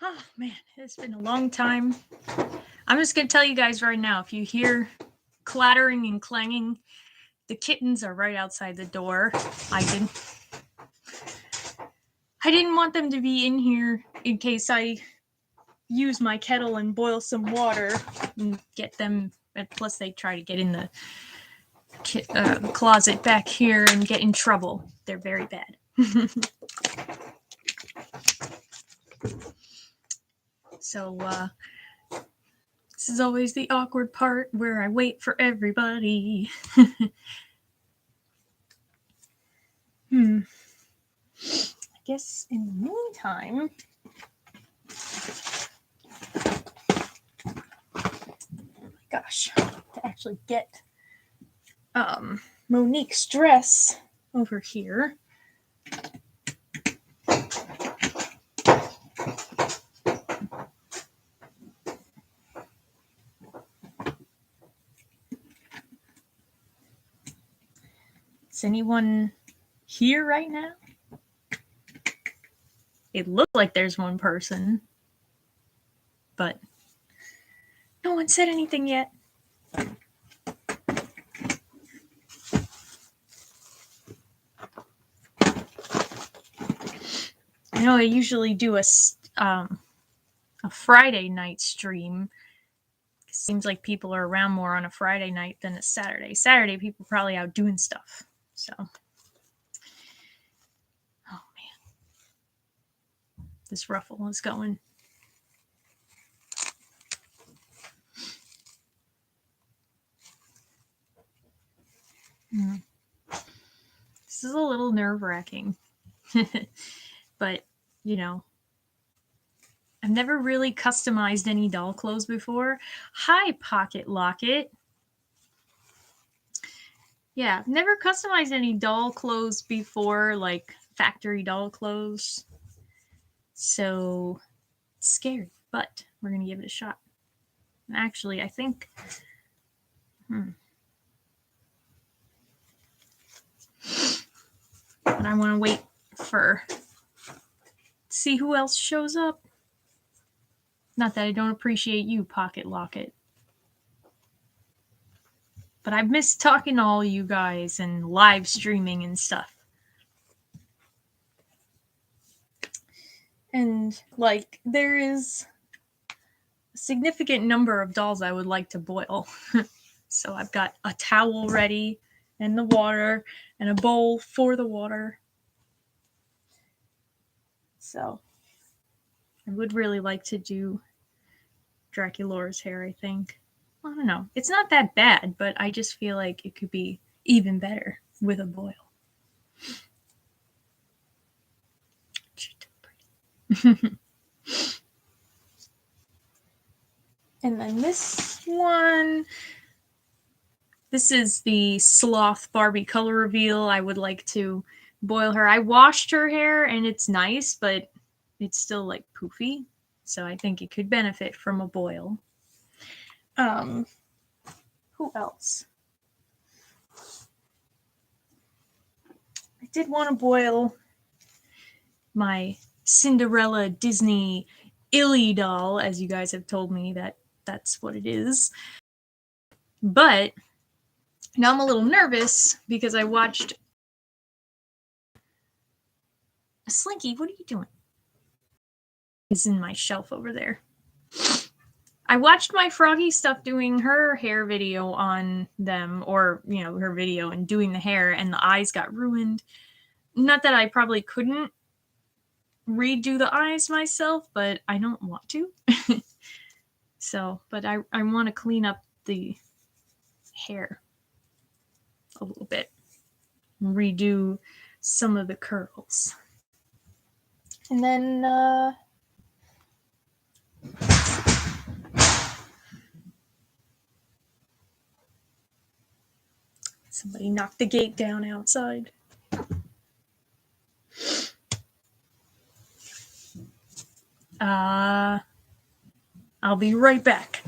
Oh man, it's been a long time. I'm just gonna tell you guys right now, if you hear clattering and clanging, the kittens are right outside the door. I didn't want them to be in here in case I use my kettle and boil some water and get them. And plus, they try to get in the closet back here and get in trouble. They're very bad. So, this is always the awkward part where I wait for everybody. I guess in the meantime, gosh, to actually get Monique's dress over here. Is anyone here right now? It looks like there's one person, but no one said anything yet. I know I usually do a Friday night stream. It seems like people are around more on a Friday night than a Saturday. Saturday, people are probably out doing stuff. So, oh man, this ruffle is going. This is a little nerve-wracking. But, you know, I've never really customized any doll clothes before. Hi, Pocket Locket. Yeah, I've never customized any doll clothes before, like factory doll clothes. So, it's scary, but we're going to give it a shot. And actually, I think... But I want to wait for... see who else shows up. Not that I don't appreciate you, Pocket Locket. But I've missed talking to all you guys and live streaming and stuff. And, like, there is a significant number of dolls I would like to boil. So I've got a towel ready, and the water, and a bowl for the water. So I would really like to do Draculaura's hair, I think. I don't know. It's not that bad, but I just feel like it could be even better with a boil. And then this one, this is the Sloth Barbie color reveal. I would like to boil her. I washed her hair and it's nice, but it's still like poofy. So I think it could benefit from a boil. Who else? I did want to boil my Cinderella Disney Illy doll, as you guys have told me that that's what it is. But now I'm a little nervous because I watched... Slinky, what are you doing? It's in my shelf over there. I watched my Froggy Stuff doing her hair video on them, or, you know, her video and doing the hair, and the eyes got ruined. Not that I probably couldn't redo the eyes myself, but I don't want to. So, but I want to clean up the hair a little bit. Redo some of the curls. And then, somebody knocked the gate down outside. I'll be right back.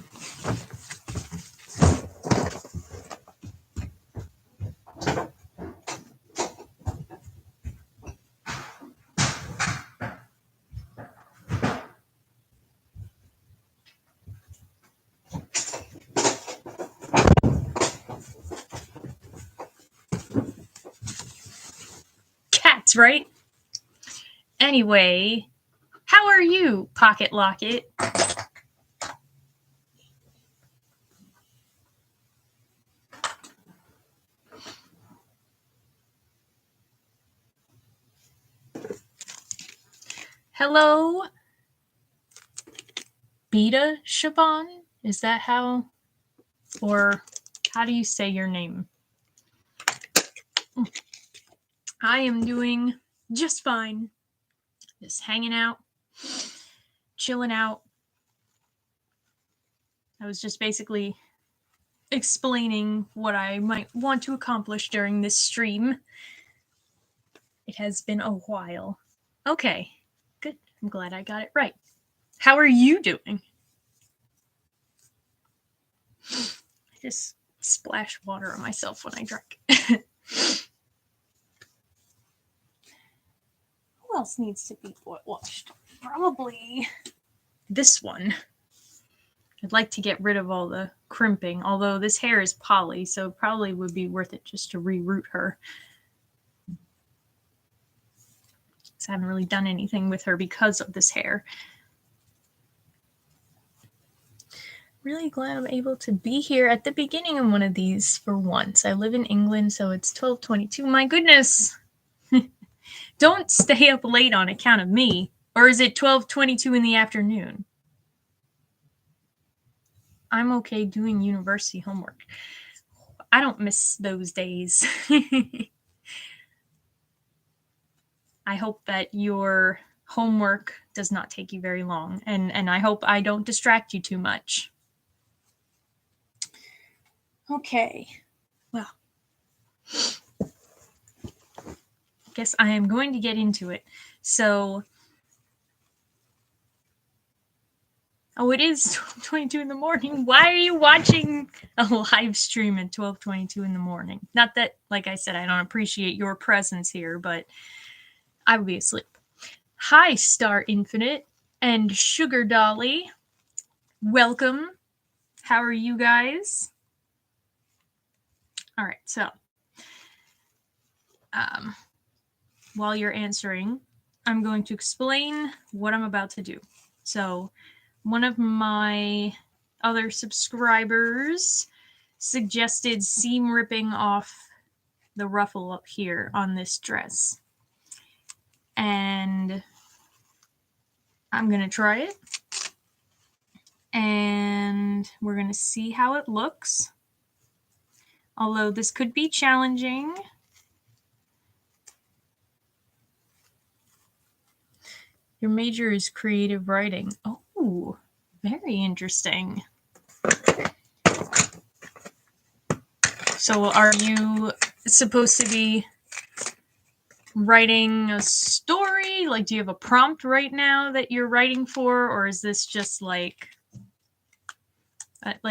That's right. Anyway, how are you, Pocket Locket? Hello, Beta Shaban? Is that how? Or how do you say your name? I am doing just fine. Just hanging out, chilling out. I was just basically explaining what I might want to accomplish during this stream. It has been a while. Okay, good. I'm glad I got it right. How are you doing? I just splashed water on myself when I drank. Who else needs to be washed? Probably this one. I'd like to get rid of all the crimping, although this hair is poly, so it probably would be worth it just to reroot her. I haven't really done anything with her because of this hair. Really glad I'm able to be here at the beginning of one of these for once. I live in England, so it's 12:22. My goodness! Don't stay up late on account of me. Or is it 12:22 in the afternoon? I'm okay doing university homework. I don't miss those days. I hope that your homework does not take you very long, and I hope I don't distract you too much. Okay, well, I guess I am going to get into it. So, oh, it is 12:22 in the morning. Why are you watching a live stream at 12:22 in the morning? Not that, like I said, I don't appreciate your presence here, but I would be asleep. Hi, Star Infinite and Sugar Dolly. Welcome. How are you guys? All right, so while you're answering, I'm going to explain what I'm about to do. So one of my other subscribers suggested seam ripping off the ruffle up here on this dress. And I'm going to try it. And we're going to see how it looks. Although this could be challenging. Your major is creative writing. Oh, very interesting. So are you supposed to be writing a story? Like, do you have a prompt right now that you're writing for? Or is this just like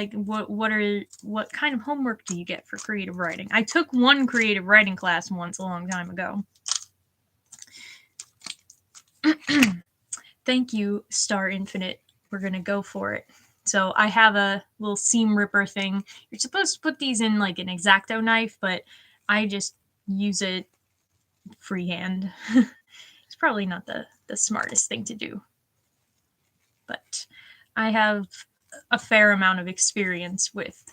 what kind of homework do you get for creative writing? I took one creative writing class once a long time ago. Thank you, Star Infinite. We're going to go for it. So I have a little seam ripper thing. You're supposed to put these in like an X-Acto knife, but I just use it freehand. It's probably not the smartest thing to do. But I have a fair amount of experience with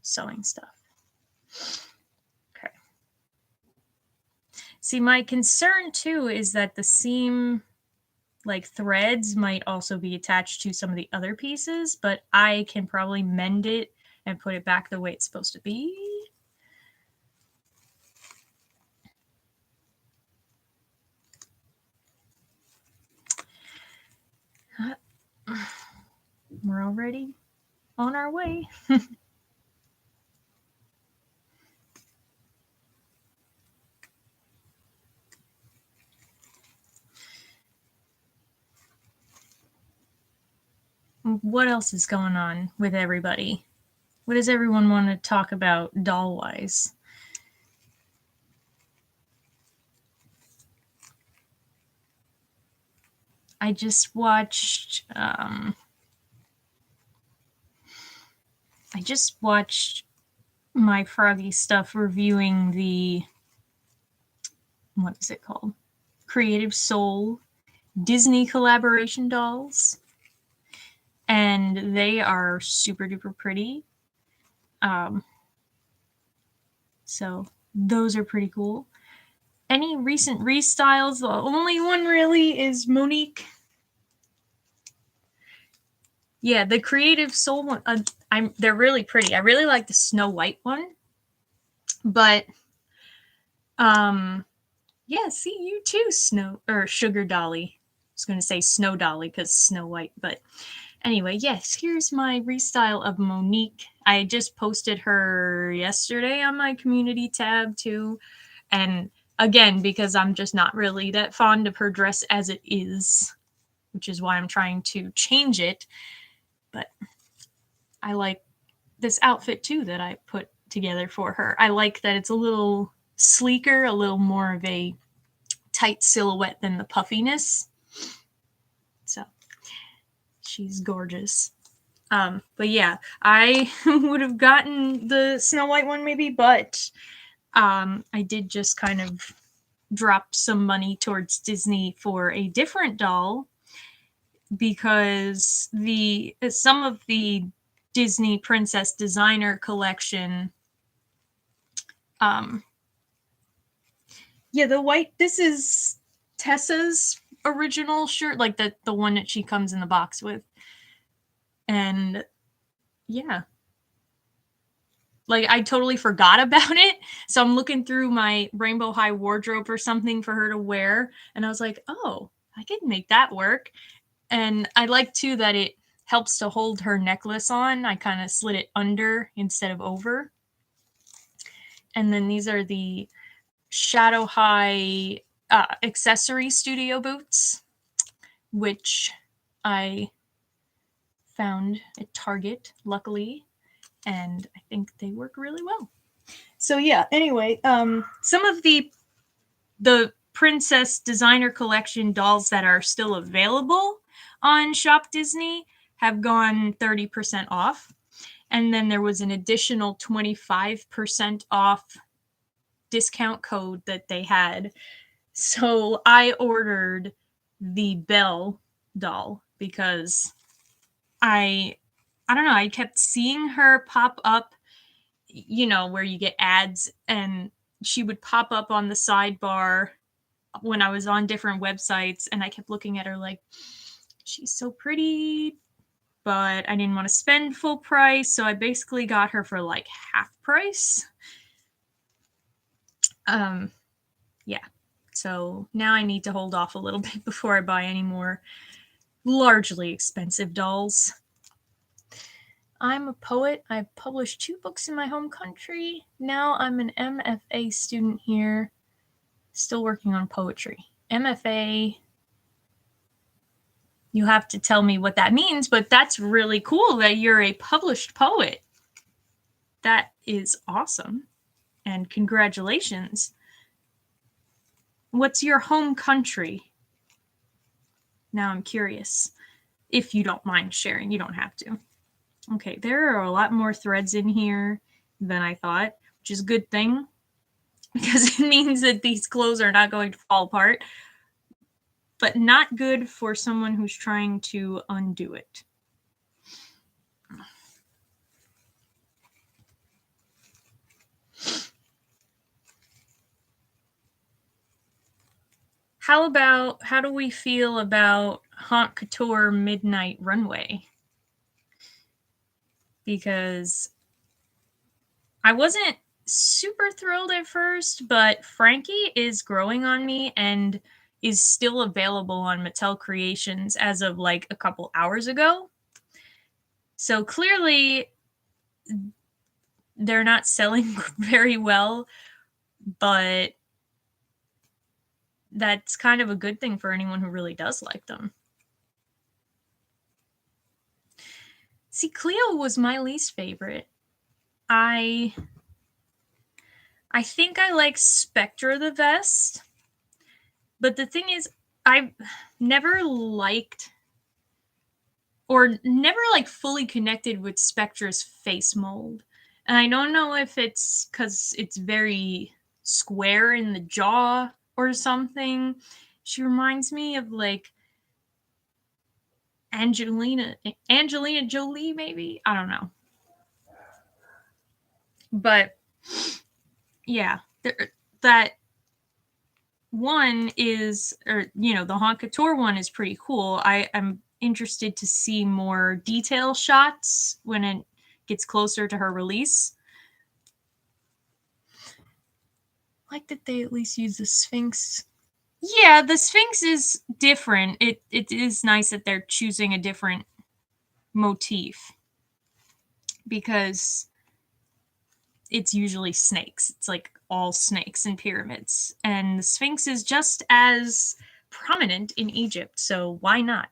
sewing stuff. Okay. See, my concern too is that the seam like threads might also be attached to some of the other pieces, but I can probably mend it and put it back the way it's supposed to be. We're already on our way. What else is going on with everybody? What does everyone want to talk about doll-wise? I just watched my Froggy stuff reviewing the what is it called? Creative Soul Disney collaboration dolls. And they are super duper pretty. So those are pretty cool. Any recent restyles? The only one really is Monique. Yeah, the Creative Soul one. They're really pretty. I really like the Snow White one, but yeah. See, you too, Snow or Sugar Dolly. I was gonna say Snow Dolly because Snow White, but anyway, yes. Here's my restyle of Monique. I just posted her yesterday on my community tab too, and again, because I'm just not really that fond of her dress as it is, which is why I'm trying to change it. But I like this outfit too that I put together for her. I like that it's a little sleeker, a little more of a tight silhouette than the puffiness. So she's gorgeous. But yeah, I would have gotten the Snow White one maybe, but I did just kind of drop some money towards Disney for a different doll because some of the Disney Princess Designer collection, yeah, the white, this is Tessa's original shirt, like the one that she comes in the box with. And yeah, like I totally forgot about it. So I'm looking through my Rainbow High wardrobe or something for her to wear. And I was like, oh, I could make that work. And I like too that it helps to hold her necklace on. I kind of slid it under instead of over. And then these are the Shadow High accessory studio boots, which I found at Target, luckily, and I think they work really well. So yeah, anyway, some of the Princess Designer Collection dolls that are still available on Shop Disney have gone 30% off. And then there was an additional 25% off discount code that they had. So I ordered the Belle doll because I don't know, I kept seeing her pop up, you know, where you get ads, and she would pop up on the sidebar when I was on different websites, and I kept looking at her like, she's so pretty, but I didn't want to spend full price, so I basically got her for like half price. Yeah. So now I need to hold off a little bit before I buy any more largely expensive dolls. I'm a poet. I've published 2 books in my home country. Now I'm an MFA student here, still working on poetry. MFA, you have to tell me what that means, but that's really cool that you're a published poet. That is awesome. And congratulations. What's your home country? Now I'm curious. If you don't mind sharing, you don't have to. Okay, there are a lot more threads in here than I thought, which is a good thing because it means that these clothes are not going to fall apart, but not good for someone who's trying to undo it. How do we feel about Haute Couture Midnight Runway? Because I wasn't super thrilled at first, but Frankie is growing on me and is still available on Mattel Creations as of like a couple hours ago. So clearly they're not selling very well, but that's kind of a good thing for anyone who really does like them. See, Cleo was my least favorite. I think I like Spectra the best, but the thing is, I've never liked or never like fully connected with Spectra's face mold. And I don't know if it's because it's very square in the jaw or something. She reminds me of like Angelina Jolie, maybe. I don't know. But yeah, that one is, or you know, the Haute Couture one is pretty cool. I'm interested to see more detail shots when it gets closer to her release. Like that they at least use the Sphinx. Yeah, the Sphinx is different. It is nice that they're choosing a different motif because it's usually snakes. It's like all snakes and pyramids. And the Sphinx is just as prominent in Egypt, so why not?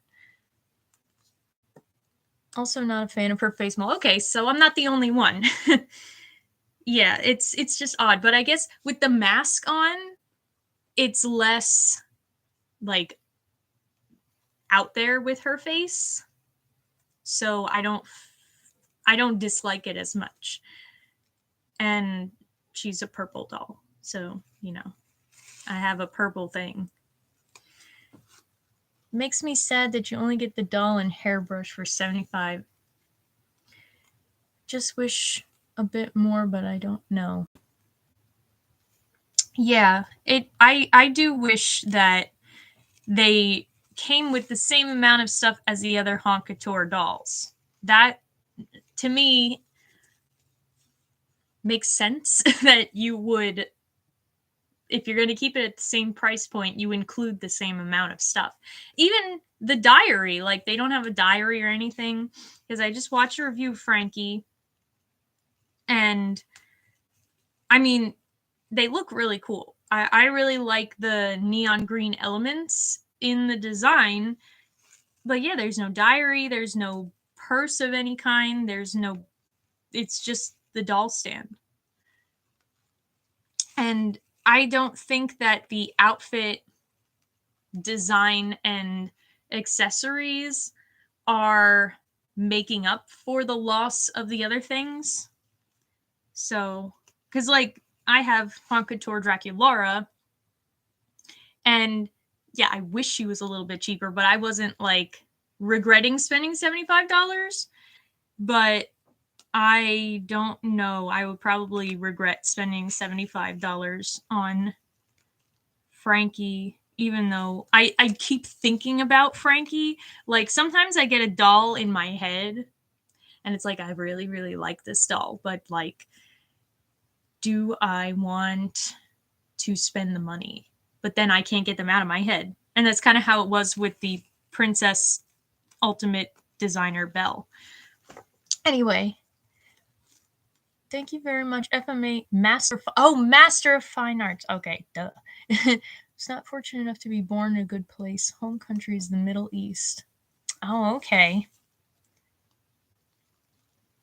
Also not a fan of her face mold. Okay, so I'm not the only one. Yeah, it's just odd, but I guess with the mask on, it's less like out there with her face. So I don't dislike it as much. And she's a purple doll. So, you know, I have a purple thing. Makes me sad that you only get the doll and hairbrush for $75. Just wish a bit more, but I don't know. Yeah, I do wish that they came with the same amount of stuff as the other Haute Couture dolls. That, to me, makes sense that you would, if you're going to keep it at the same price point, you include the same amount of stuff. Even the diary, like they don't have a diary or anything, because I just watched a review of Frankie, and I mean, they look really cool. I really like the neon green elements in the design, but yeah, there's no diary, there's no purse of any kind, it's just the doll stand. And I don't think that the outfit design and accessories are making up for the loss of the other things. So, because like I have Haute Couture Draculaura, and yeah, I wish she was a little bit cheaper, but I wasn't like regretting spending $75. But I don't know. I would probably regret spending $75 on Frankie, even though I keep thinking about Frankie. Like sometimes I get a doll in my head and it's like, I really, really like this doll, but like, do I want to spend the money? But then I can't get them out of my head. And that's kind of how it was with the Princess Ultimate Designer Belle. Anyway, thank you very much, FMA Master. Master of Fine Arts. Okay, duh. It's not fortunate enough to be born in a good place. Home country is the Middle East. Oh, okay.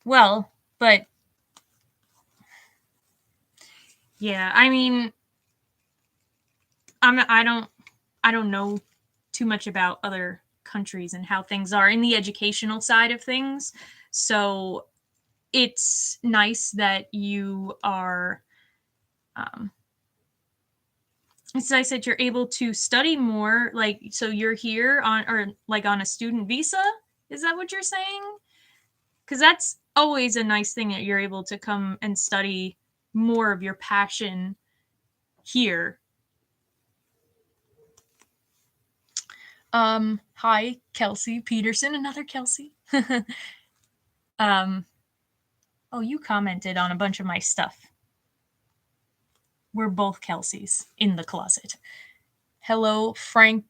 Well, but yeah, I mean, I don't know too much about other countries and how things are in the educational side of things. So it's nice that you are, it's nice that you're able to study more. Like, so you're here on, or like on a student visa. Is that what you're saying? Because that's always a nice thing that you're able to come and study more of your passion here. Hi, Kelsey Peterson, another Kelsey. Oh, you commented on a bunch of my stuff. We're both Kelseys in the closet. Hello, Frank.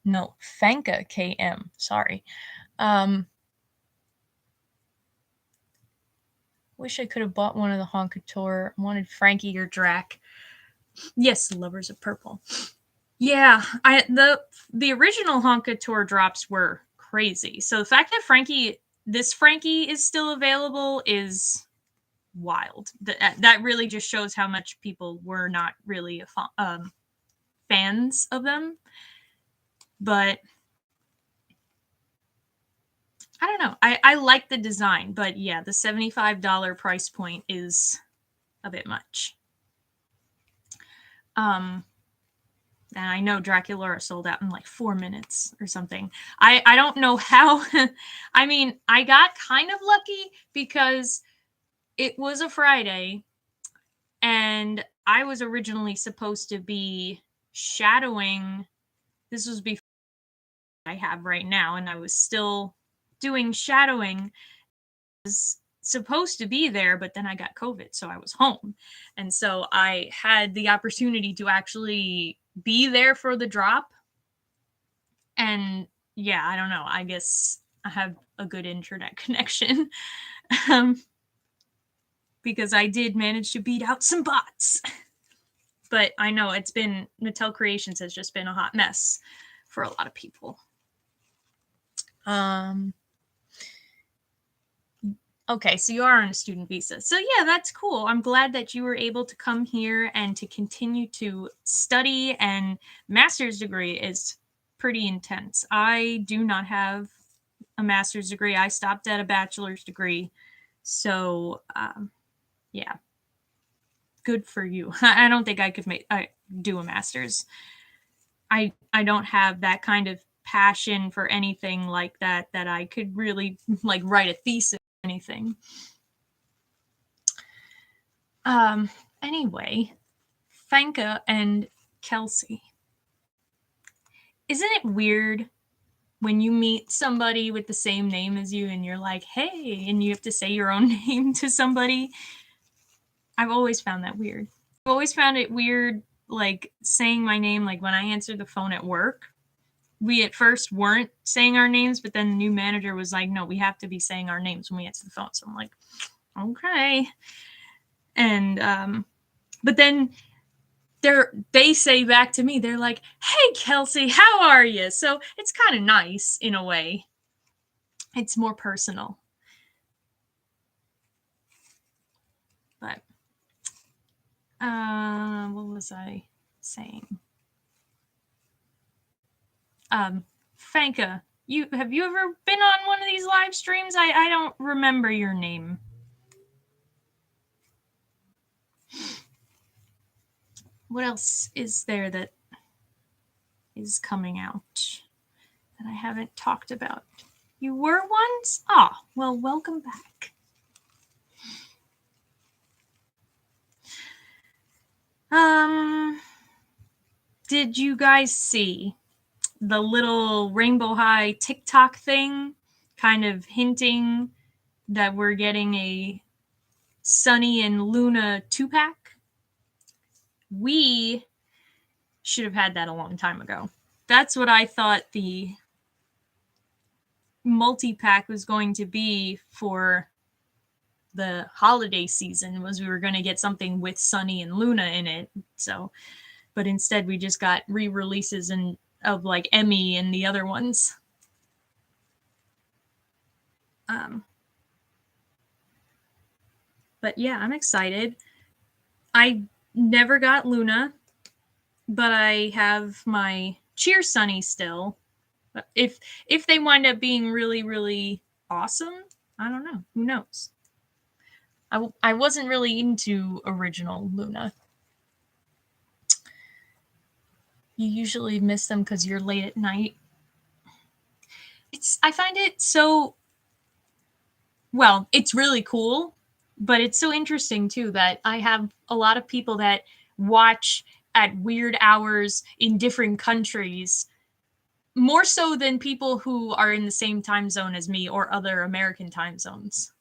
No, Fanka KM. Sorry. Wish I could have bought one of the Haute Couture. Wanted Frankie or Drac. Yes, lovers of purple. Yeah, the original Haute Couture drops were crazy. So the fact that this Frankie is still available is wild. That really just shows how much people were not really fans of them. But I don't know. I like the design, but yeah, the $75 price point is a bit much. And I know Draculaura sold out in like 4 minutes or something. I don't know how. I mean, I got kind of lucky because it was a Friday and I was originally supposed to be shadowing. This was before I have right now, and I was still doing shadowing. I was supposed to be there, but then I got COVID, so I was home. And so I had the opportunity to actually be there for the drop. And yeah, I don't know. I guess I have a good internet connection. um, because I did manage to beat out some bots. But I know Mattel Creations has just been a hot mess for a lot of people. Okay, so you are on a student visa. So yeah, that's cool. I'm glad that you were able to come here and to continue to study, and master's degree is pretty intense. I do not have a master's degree. I stopped at a bachelor's degree. So yeah, good for you. I don't think I could do a master's. I don't have that kind of passion for anything like that I could really like write a thesis or anything. Anyway, Fanka and Kelsey. Isn't it weird when you meet somebody with the same name as you and you're like, hey, and you have to say your own name to somebody? I've always found that weird. I've always found it weird, like saying my name, like when I answered the phone at work. We at first weren't saying our names, but then the new manager was like, no, we have to be saying our names when we answer the phone. So I'm like, okay. And but then they say back to me, they're like, hey Kelsey, how are you? So it's kind of nice in a way. It's more personal. But what was I saying? Fanka, have you ever been on one of these live streams? I don't remember your name. What else is there that is coming out that I haven't talked about? You were once? Ah, well, welcome back. Did you guys see the little Rainbow High TikTok thing kind of hinting that we're getting a Sunny and Luna 2-pack? We should have had that a long time ago. That's what I thought the multi-pack was going to be for the holiday season, was we were going to get something with Sunny and Luna in it. So, but instead we just got re-releases of like Emmy and the other ones. But yeah, I'm excited. I never got Luna, but I have my Cheer Sunny still. If they wind up being really, really awesome, I don't know. Who knows? I wasn't really into original Luna. You usually miss them because you're late at night. I find it so, well, it's really cool, but it's so interesting too that I have a lot of people that watch at weird hours in different countries, more so than people who are in the same time zone as me or other American time zones.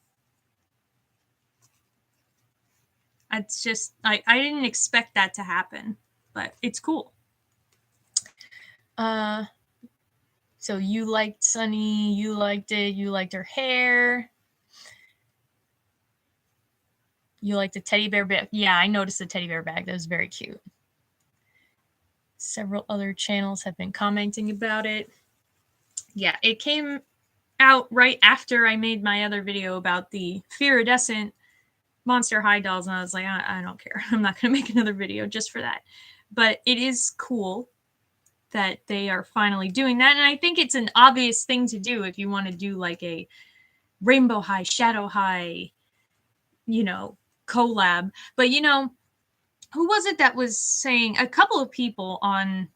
It's just, I didn't expect that to happen, but it's cool. So you liked Sunny, you liked it, you liked her hair. You liked the teddy bear bag. Yeah, I noticed the teddy bear bag. That was very cute. Several other channels have been commenting about it. Yeah, it came out right after I made my other video about the Iridescent Monster High dolls, and I was like, I don't care. I'm not going to make another video just for that. But it is cool that they are finally doing that, and I think it's an obvious thing to do if you want to do like a Rainbow High, Shadow High, collab. But who was it that was saying, a couple of people on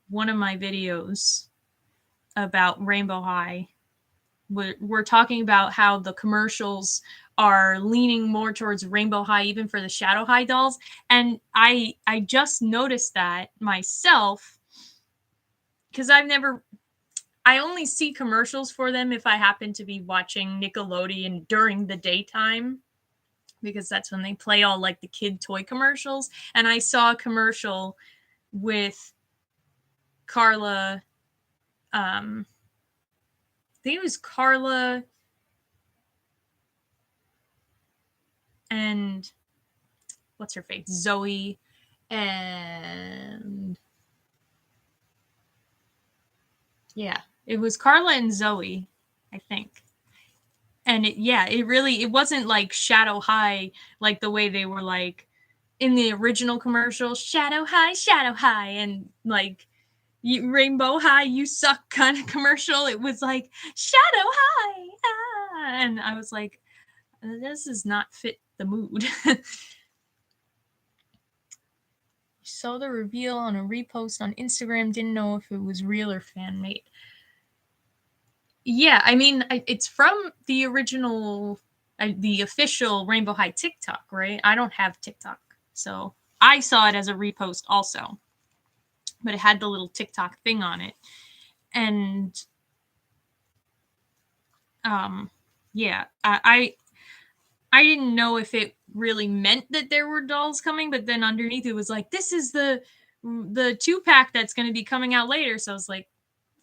one of my videos about Rainbow High. We're talking about how the commercials are leaning more towards Rainbow High, even for the Shadow High dolls. And I just noticed that myself, because I only see commercials for them if I happen to be watching Nickelodeon during the daytime, because that's when they play all like the kid toy commercials. And I saw a commercial with Carla, I think it was Carla and what's her face? Zoe and yeah, it was Carla and Zoe, I think. And it wasn't like Shadow High, like the way they were like in the original commercial, Shadow High, and like Rainbow High, you suck kind of commercial. It was like Shadow High, and I was like, this does not fit the mood. Saw the reveal on a repost on Instagram, didn't know if it was real or fan made. Yeah, I mean, it's from the original, the official Rainbow High TikTok, right? I don't have TikTok, so I saw it as a repost also, but it had the little TikTok thing on it, and yeah, I didn't know if it really meant that there were dolls coming, but then underneath it was like, this is the 2-pack that's going to be coming out later. So I was like,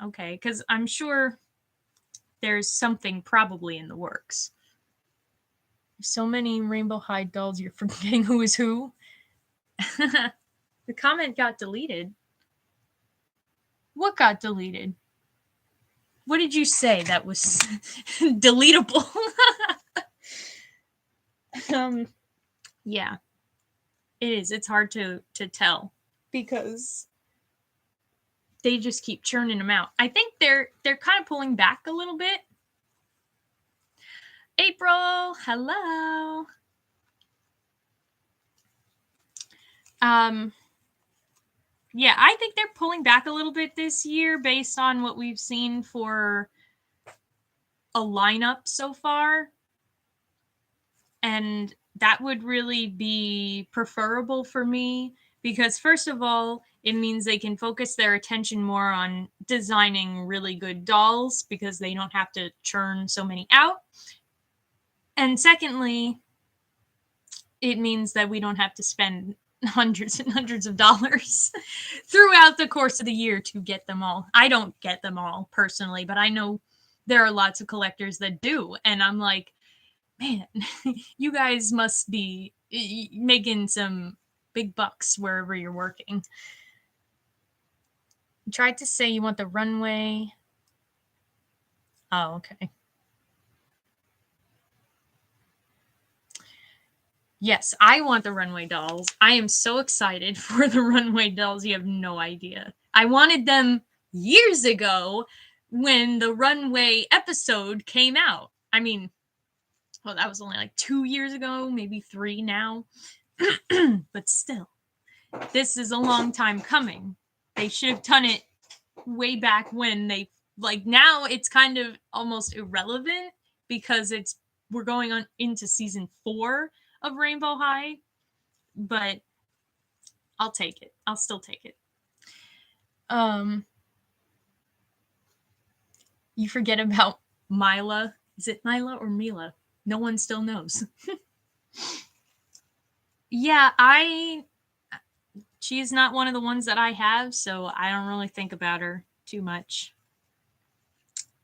okay, because I'm sure there's something probably in the works. So many Rainbow High dolls, you're forgetting who is who. The comment got deleted. What got deleted? What did you say that was deletable? Yeah, it is. It's hard to tell because they just keep churning them out. I think they're kind of pulling back a little bit. April, hello. Yeah, I think they're pulling back a little bit this year based on what we've seen for a lineup so far. And that would really be preferable for me because, first of all, it means they can focus their attention more on designing really good dolls because they don't have to churn so many out. And secondly, it means that we don't have to spend hundreds and hundreds of dollars throughout the course of the year to get them all. I don't get them all personally, but I know there are lots of collectors that do. And I'm like, man, you guys must be making some big bucks wherever you're working. You tried to say you want the runway. Oh, okay. Yes, I want the runway dolls. I am so excited for the runway dolls. You have no idea. I wanted them years ago when the runway episode came out. I mean, well, that was only like 2 years ago, maybe 3 now. But still, this is a long time coming. They should have done it way back when they, like, now it's kind of almost irrelevant because we're going on into season 4 of Rainbow High, but I'll take it. I'll still take it. You forget about Mila. Is it Mila or Mila? No one still knows. Yeah, she's not one of the ones that I have, so I don't really think about her too much.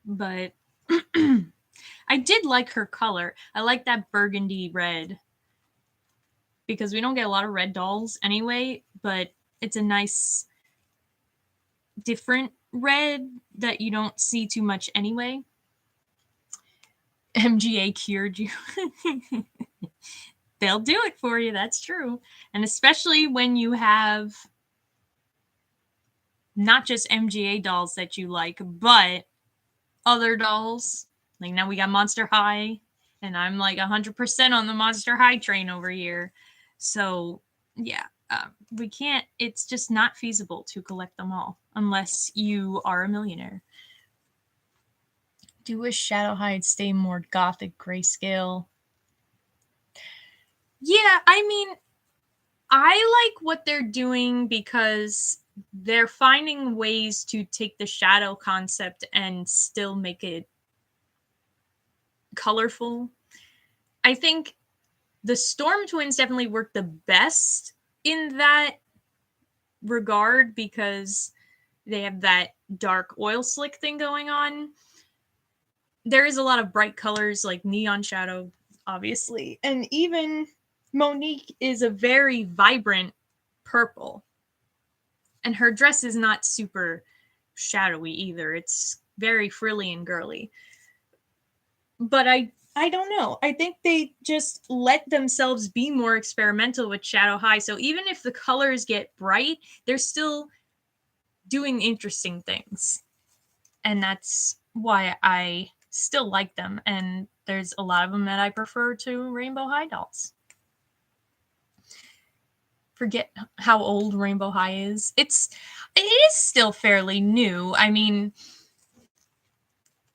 But I did like her color. I like that burgundy red because we don't get a lot of red dolls anyway, but it's a nice different red that you don't see too much anyway. MGA cured you. They'll do it for you, that's true. And especially when you have not just MGA dolls that you like, but other dolls. Like now we got Monster High, and I'm like 100% on the Monster High train over here. So yeah, We can't, it's just not feasible to collect them all unless you are a millionaire. Do wish Shadow Hide stay more gothic grayscale. Yeah, I mean, I like what they're doing because they're finding ways to take the shadow concept and still make it colorful. I think the Storm Twins definitely work the best in that regard because they have that dark oil slick thing going on. There is a lot of bright colors like Neon Shadow, obviously. And even Monique is a very vibrant purple. And her dress is not super shadowy either. It's very frilly and girly. But I don't know. I think they just let themselves be more experimental with Shadow High. So even if the colors get bright, they're still doing interesting things. And that's why I still like them. And there's a lot of them that I prefer to Rainbow High dolls. Forget how old Rainbow High is. It is still fairly new. I mean,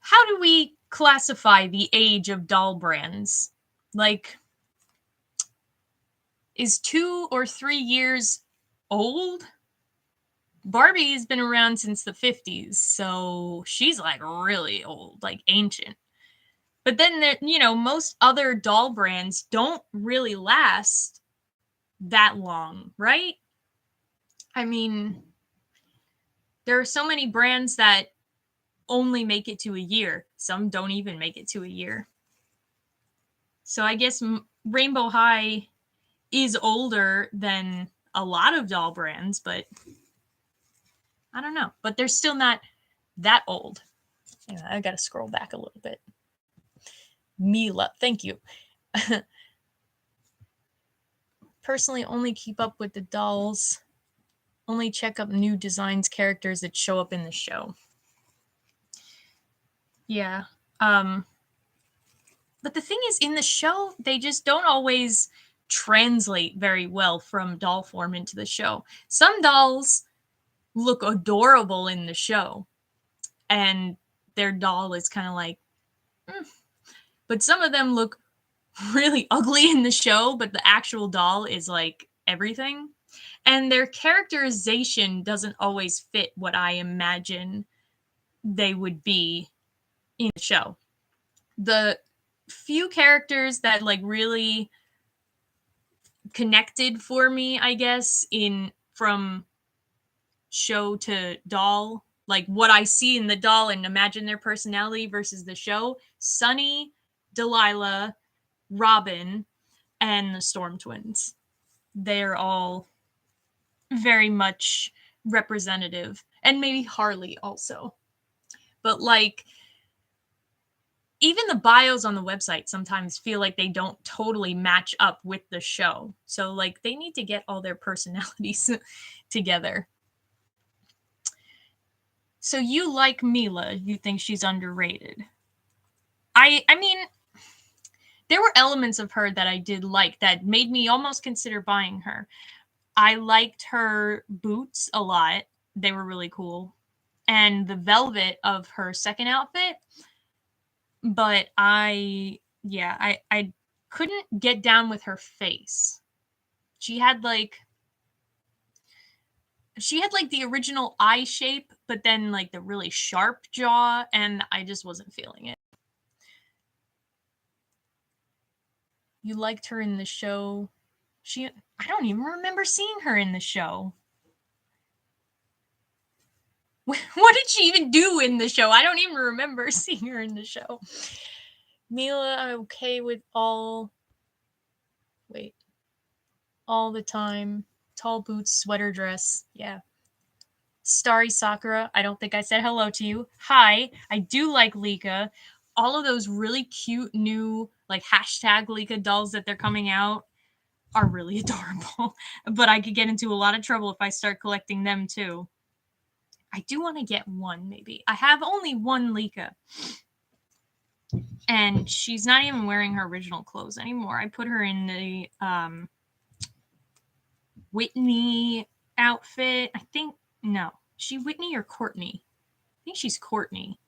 how do we classify the age of doll brands? Like, is 2 or 3 years old? Barbie's been around since the 50s, so she's like really old, like ancient. But then there, you know, most other doll brands don't really last that long, right? I mean, there are so many brands that only make it to a year. Some don't even make it to a year. So I guess Rainbow High is older than a lot of doll brands, but I don't know. But they're still not that old. Yeah, I gotta scroll back a little bit. Mila, thank you. Personally, only keep up with the dolls. Only check up new designs, characters that show up in the show. Yeah. But the thing is, in the show, they just don't always translate very well from doll form into the show. Some dolls look adorable in the show, and their doll is kind of like, but some of them look really ugly in the show, but the actual doll is like everything. And their characterization doesn't always fit what I imagine they would be in the show. The few characters that like really connected for me, I guess, in from show to doll, like what I see in the doll and imagine their personality versus the show, Sunny, Delilah, Robin, and the Storm Twins. They're all very much representative. And maybe Harley also. But like, even the bios on the website sometimes feel like they don't totally match up with the show. So like they need to get all their personalities together. So you like Mila, you think she's underrated. I mean, there were elements of her that I did like that made me almost consider buying her. I liked her boots a lot. They were really cool. And the velvet of her second outfit. But I couldn't get down with her face. She had like the original eye shape, but then like the really sharp jaw, and I just wasn't feeling it. You liked her in the show. I don't even remember seeing her in the show. What did she even do in the show? I don't even remember seeing her in the show. Mila, I'm okay with all the time. Tall boots, sweater dress. Yeah. Starry Sakura, I don't think I said hello to you. Hi, I do like Lika. All of those really cute new like hashtag Lika dolls that they're coming out are really adorable. But I could get into a lot of trouble if I start collecting them too. I do want to get one, maybe. I have only one Lika. And she's not even wearing her original clothes anymore. I put her in the Whitney outfit. I think, no. Is she Whitney or Courtney? I think she's Courtney.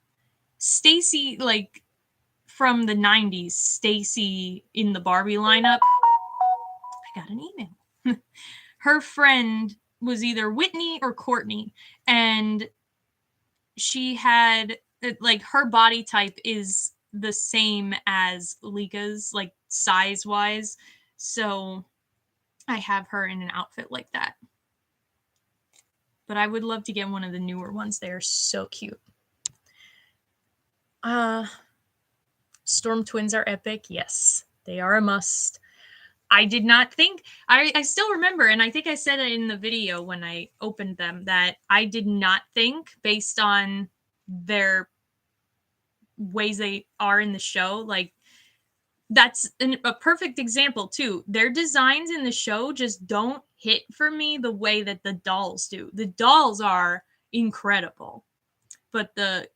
Stacy, like, from the 90s, Stacy in the Barbie lineup. I got an email. Her friend was either Whitney or Courtney, and she had, like, her body type is the same as Lika's, like, size-wise. So I have her in an outfit like that. But I would love to get one of the newer ones. They're so cute. Storm twins are epic. Yes, they are a must. I did not think, I still remember, and I think I said it in the video when I opened them, that I did not think, based on their ways they are in the show, like, that's a perfect example too. Their designs in the show just don't hit for me the way that the dolls do. The dolls are incredible, but the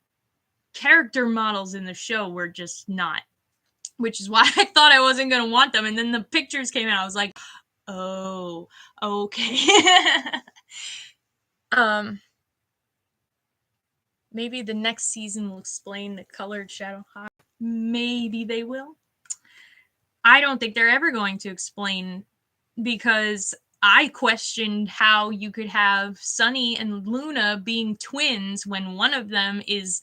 character models in the show were just not, which is why I thought I wasn't going to want them. And then the pictures came out. I was like, oh, okay. Maybe the next season will explain the colored Shadow High. Maybe they will. I don't think they're ever going to explain, because I questioned how you could have Sunny and Luna being twins when one of them is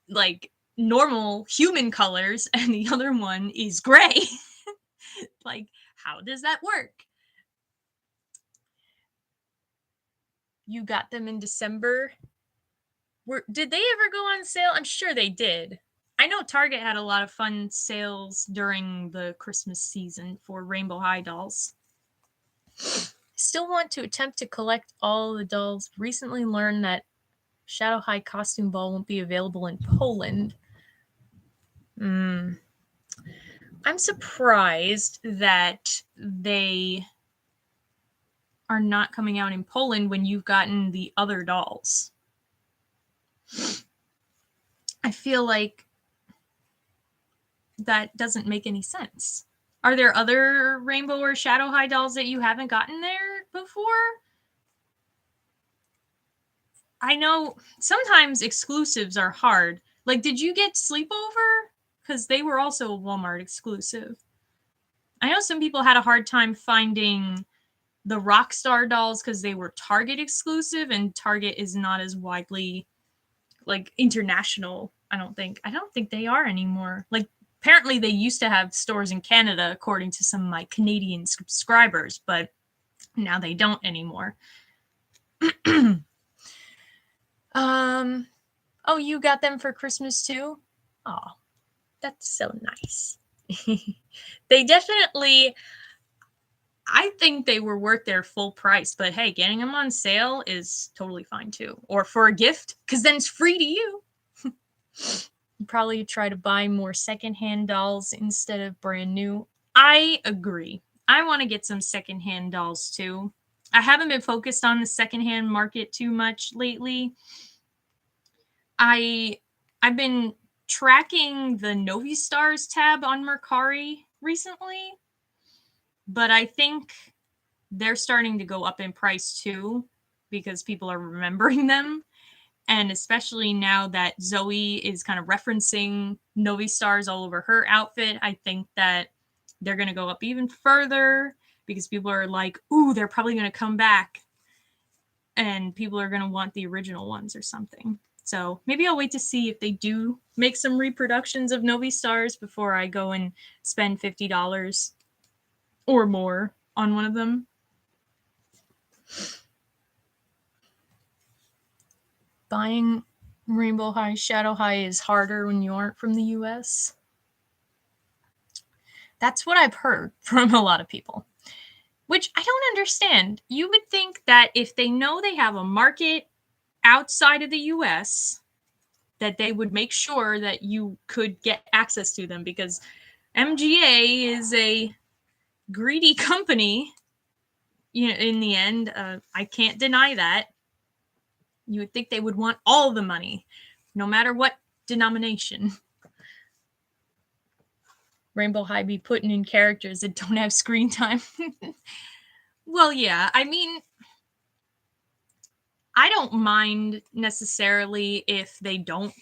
like normal human colors and the other one is gray. Like, how does that work? You got them in December. Did they ever go on sale? I'm sure they did. I know Target had a lot of fun sales during the Christmas season for Rainbow High dolls. Still want to attempt to collect all the dolls. Recently learned that Shadow High Costume Ball won't be available in Poland. I'm surprised that they are not coming out in Poland when you've gotten the other dolls. I feel like that doesn't make any sense. Are there other Rainbow or Shadow High dolls that you haven't gotten there before? I know sometimes exclusives are hard. Like, did you get Sleepover? Because they were also a Walmart exclusive. I know some people had a hard time finding the Rockstar dolls because they were Target exclusive, and Target is not as widely, like, international. I don't think they are anymore. Like, apparently they used to have stores in Canada, according to some of my Canadian subscribers, but now they don't anymore. Oh, you got them for Christmas too? Oh, that's so nice. They definitely, I think they were worth their full price, but hey, getting them on sale is totally fine too. Or for a gift, because then it's free to you. Probably try to buy more secondhand dolls instead of brand new. I agree. I want to get some secondhand dolls too. I haven't been focused on the secondhand market too much lately. I've been tracking the Novi Stars tab on Mercari recently, but I think they're starting to go up in price too, because people are remembering them. And especially now that Zoe is kind of referencing Novi Stars all over her outfit, I think that they're going to go up even further, because people are like, ooh, they're probably going to come back. And people are going to want the original ones or something. So maybe I'll wait to see if they do make some reproductions of Novi Stars before I go and spend $50 or more on one of them. Buying Rainbow High, Shadow High is harder when you aren't from the US. That's what I've heard from a lot of people, which I don't understand. You would think that if they know they have a market outside of the US, that they would make sure that you could get access to them, because MGA is a greedy company. You know, in the end, I can't deny that. You would think they would want all the money, no matter what denomination. Rainbow High be putting in characters that don't have screen time. Well, yeah. I mean, I don't mind necessarily if they don't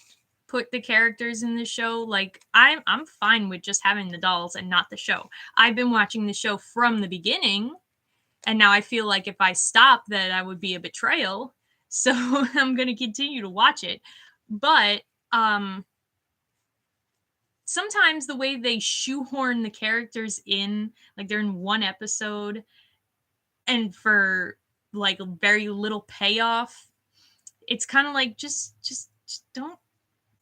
put the characters in the show. Like I'm fine with just having the dolls and not the show. I've been watching the show from the beginning, and now I feel like if I stop that I would be a betrayal. So I'm going to continue to watch it. But um sometimes the way they shoehorn the characters in, like they're in one episode and for like very little payoff, it's kind of like just don't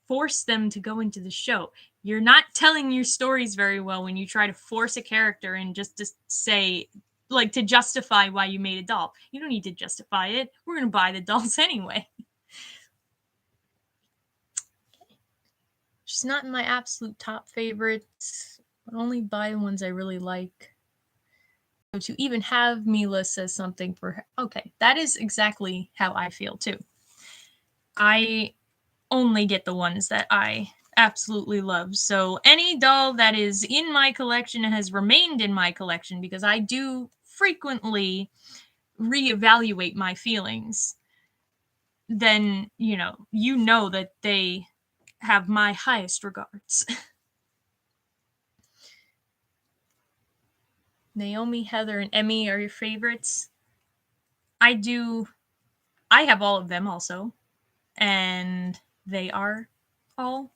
force them to go into the show. You're not telling your stories very well when you try to force a character and just to say, like, to justify why you made a doll. You don't need to justify it. We're going to buy the dolls anyway. She's not in my absolute top favorites, but only buy the ones I really like. So to even have Mila says something for her. Okay, that is exactly how I feel too. I only get the ones that I absolutely love. So any doll that is in my collection has remained in my collection because I do frequently reevaluate my feelings. Then, you know that they have my highest regards. Naomi, Heather, and Emmy are your favorites. I have all of them also. And they are all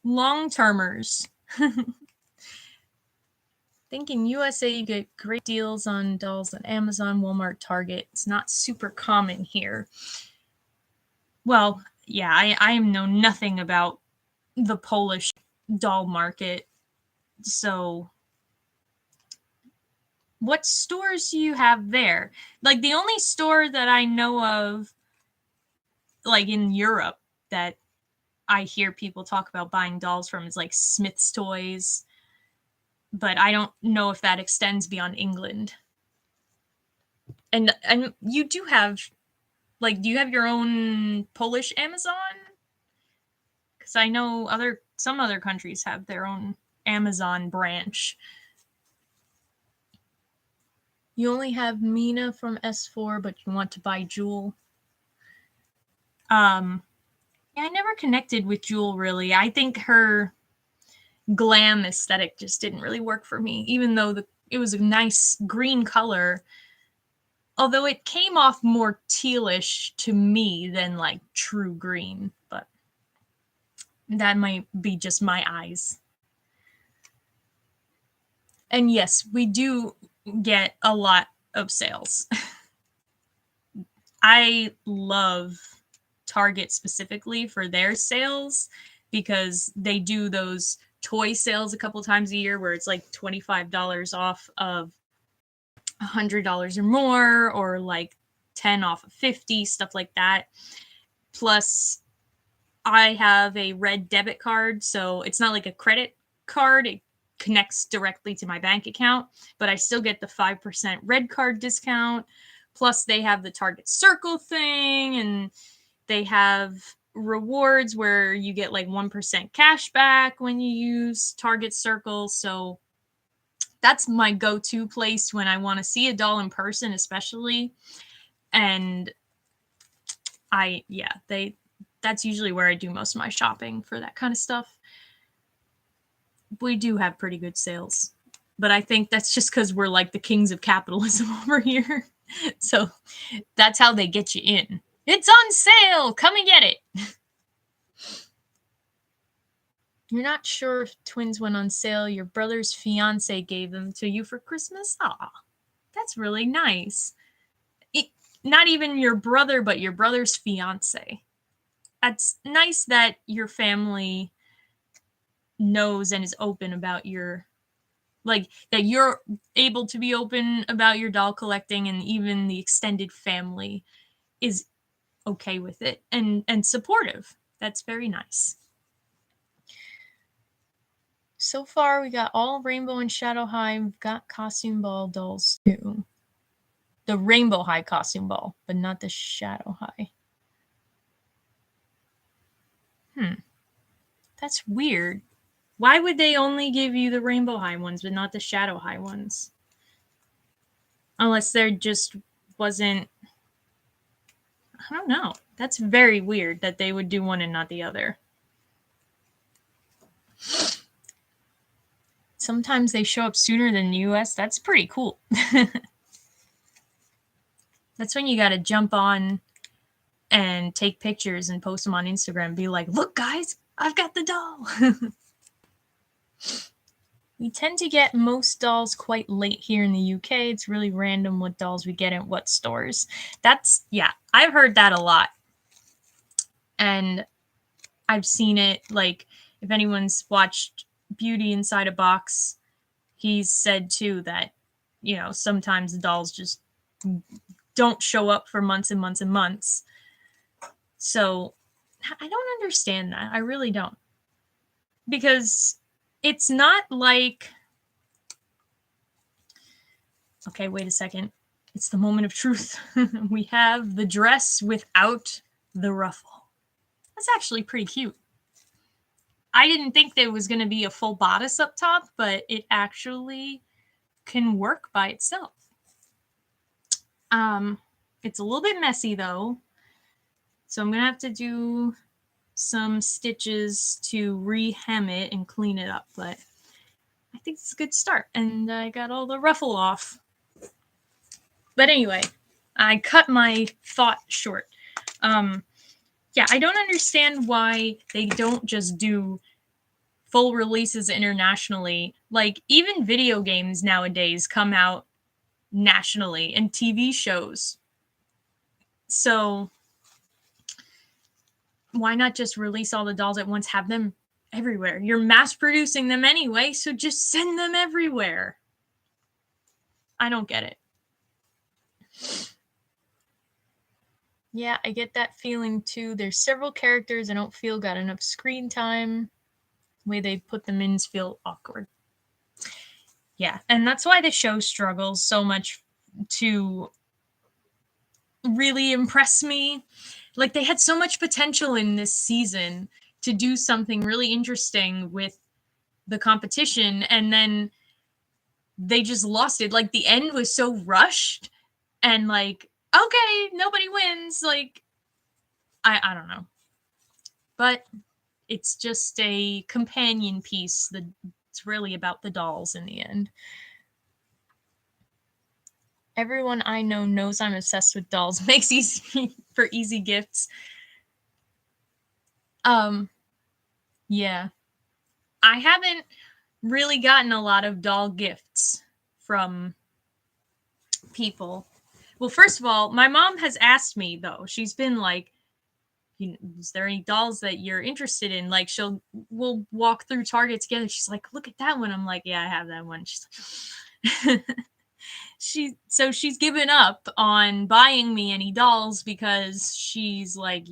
long termers. Think in USA you get great deals on dolls on Amazon, Walmart, Target. It's not super common here. Well, yeah, I know nothing about the Polish doll market. So what stores do you have there? Like the only store that I know of, like in Europe, that I hear people talk about buying dolls from is like Smith's Toys, but I don't know if that extends beyond England. And you do have, like, do you have your own Polish Amazon? Because I know some other countries have their own Amazon branch. You only have Mina from S4, but you want to buy Jewel. Yeah, I never connected with Jewel really. I think her glam aesthetic just didn't really work for me, even though it was a nice green color. Although it came off more tealish to me than like true green, but that might be just my eyes. And yes, we do get a lot of sales. I love Target specifically for their sales because they do those toy sales a couple times a year where it's like $25 off of $100 or more, or like 10 off of 50, stuff like that. Plus, I have a red debit card, so it's not like a credit card. It connects directly to my bank account, but I still get the 5% red card discount. Plus, they have the Target Circle thing, and they have rewards where you get like 1% cash back when you use Target Circle. So that's my go-to place when I want to see a doll in person, especially. And that's usually where I do most of my shopping for that kind of stuff. We do have pretty good sales, but I think that's just because we're like the kings of capitalism over here. So that's how they get you in. It's on sale. Come and get it. You're not sure if twins went on sale. Your brother's fiance gave them to you for Christmas. Aw, that's really nice. Not even your brother, but your brother's fiance. That's nice that your family knows and is open about that you're able to be open about your doll collecting, and even the extended family is okay with it and supportive. That's very nice. So far, we got all Rainbow and Shadow High. We've got Costume Ball dolls too. The Rainbow High Costume Ball, but not the Shadow High. That's weird. Why would they only give you the Rainbow High ones, but not the Shadow High ones? Unless there just wasn't, I don't know. That's very weird that they would do one and not the other. Sometimes they show up sooner than the US. That's pretty cool. That's when you got to jump on and take pictures and post them on Instagram and be like, look, guys, I've got the doll. We tend to get most dolls quite late here in the UK. It's really random what dolls we get at what stores. That's, yeah, I've heard that a lot. And I've seen it, like, if anyone's watched Beauty Inside a Box, he's said too that, you know, sometimes the dolls just don't show up for months and months and months. So I don't understand that. I really don't. Because it's not like, okay, wait a second. It's the moment of truth. We have the dress without the ruffle. That's actually pretty cute. I didn't think there was going to be a full bodice up top, but it actually can work by itself. It's a little bit messy though, so I'm going to have to do some stitches to re-hem it and clean it up, but I think it's a good start. And I got all the ruffle off. But anyway, I cut my thought short. Yeah, I don't understand why they don't just do full releases internationally. Like, even video games nowadays come out nationally and TV shows. So why not just release all the dolls at once, have them everywhere? You're mass producing them anyway, so just send them everywhere. I don't get it. Yeah, I get that feeling too. There's several characters I don't feel got enough screen time. The way they put them in feel awkward. Yeah, and that's why the show struggles so much to really impress me. Like, they had so much potential in this season to do something really interesting with the competition, and then they just lost it. Like, the end was so rushed, and like, okay, nobody wins. Like, I don't know. But it's just a companion piece that it's really about the dolls in the end. Everyone I know knows I'm obsessed with dolls. Makes easy for easy gifts. Yeah. I haven't really gotten a lot of doll gifts from people. Well, first of all, my mom has asked me though. She's been like, is there any dolls that you're interested in? Like, we'll walk through Target together. She's like, look at that one. I'm like, yeah, I have that one. She's like, she's given up on buying me any dolls because she's like,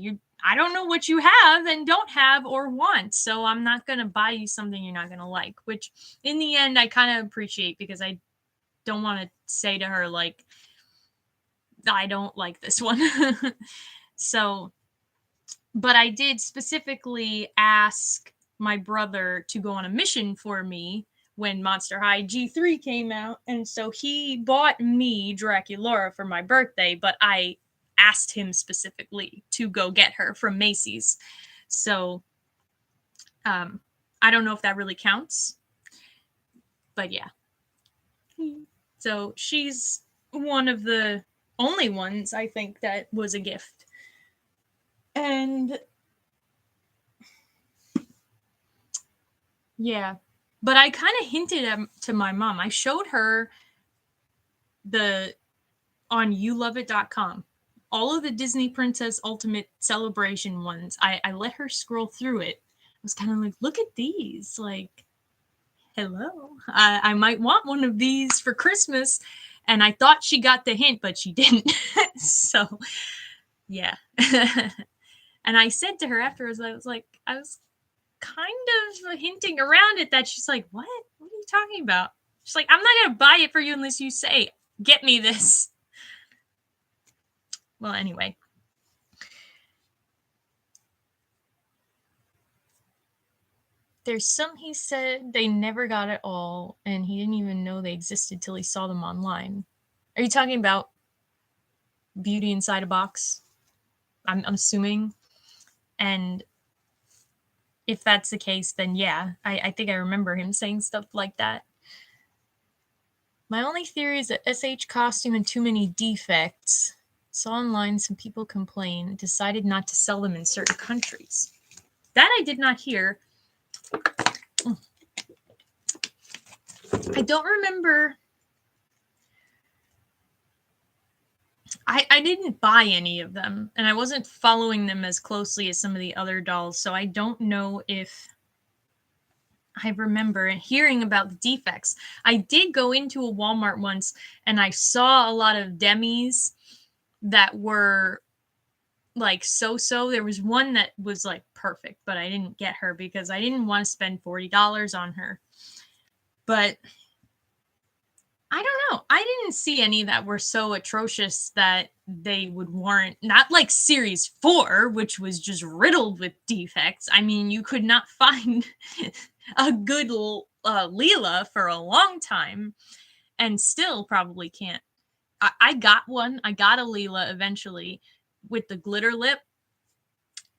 I don't know what you have and don't have or want, so I'm not gonna buy you something you're not gonna like. Which, in the end, I kind of appreciate, because I don't want to say to her like, I don't like this one. So, but I did specifically ask my brother to go on a mission for me when Monster High G3 came out, and so he bought me Draculaura for my birthday, but I asked him specifically to go get her from Macy's. So I don't know if that really counts, but yeah. So she's one of the only ones I think that was a gift. And yeah, but I kind of hinted to my mom. I showed her on youloveit.com all of the Disney Princess Ultimate Celebration ones. I let her scroll through it. I was kind of like, look at these. Like, hello, I might want one of these for Christmas. And I thought she got the hint, but she didn't. So, yeah. And I said to her afterwards, I was kind of hinting around it, that she's like, what? What are you talking about? She's like, I'm not going to buy it for you unless you say, get me this. Well, anyway. There's some he said they never got at all, and he didn't even know they existed till he saw them online. Are you talking about Beauty Inside a Box? I'm assuming. And if that's the case, then yeah, I think I remember him saying stuff like that. My only theory is that SH costume and too many defects. Saw online some people complain, decided not to sell them in certain countries. That I did not hear. I don't remember. I didn't buy any of them, and I wasn't following them as closely as some of the other dolls, so I don't know if I remember hearing about the defects. I did go into a Walmart once, and I saw a lot of demis that were like so-so. There was one that was like perfect, but I didn't get her because I didn't want to spend $40 on her. But I don't know. I didn't see any that were so atrocious that they would warrant, not like Series 4, which was just riddled with defects. I mean, you could not find a good Leela for a long time and still probably can't. I got one. I got a Leela eventually with the glitter lip,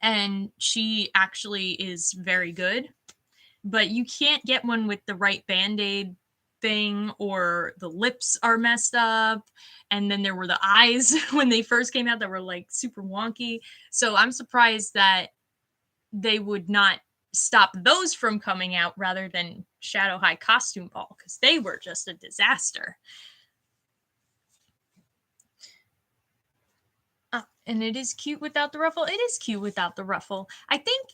and she actually is very good. But you can't get one with the right Band-Aid thing, or the lips are messed up. And then there were the eyes when they first came out that were like super wonky. So I'm surprised that they would not stop those from coming out rather than Shadow High Costume Ball, because they were just a disaster. And it is cute without the ruffle. It is cute without the ruffle. I think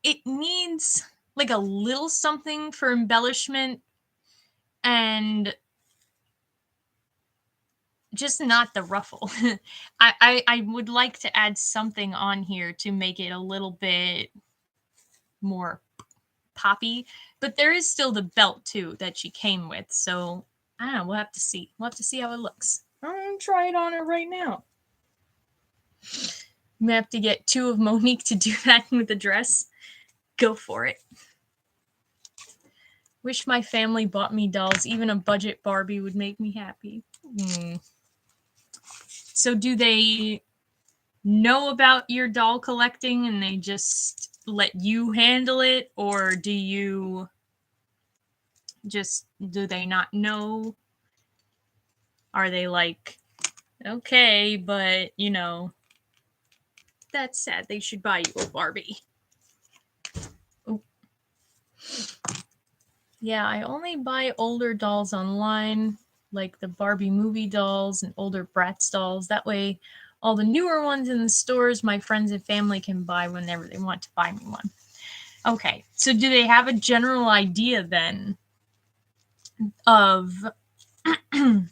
it needs like a little something for embellishment, and just not the ruffle. I would like to add something on here to make it a little bit more poppy, but there is still the belt too that she came with. So I don't know. We'll have to see. We'll have to see how it looks. I'm gonna try it on her right now. I'm gonna have to get 2 of Monique to do that with the dress. Go for it. Wish my family bought me dolls. Even a budget Barbie would make me happy. So do they know about your doll collecting and they just let you handle it, or do they not know? Are they like, okay, but you know, that's sad, they should buy you a Barbie? Ooh. Yeah, I only buy older dolls online, like the Barbie movie dolls and older Bratz dolls. That way all the newer ones in the stores, my friends and family can buy whenever they want to buy me one. Okay, so do they have a general idea then of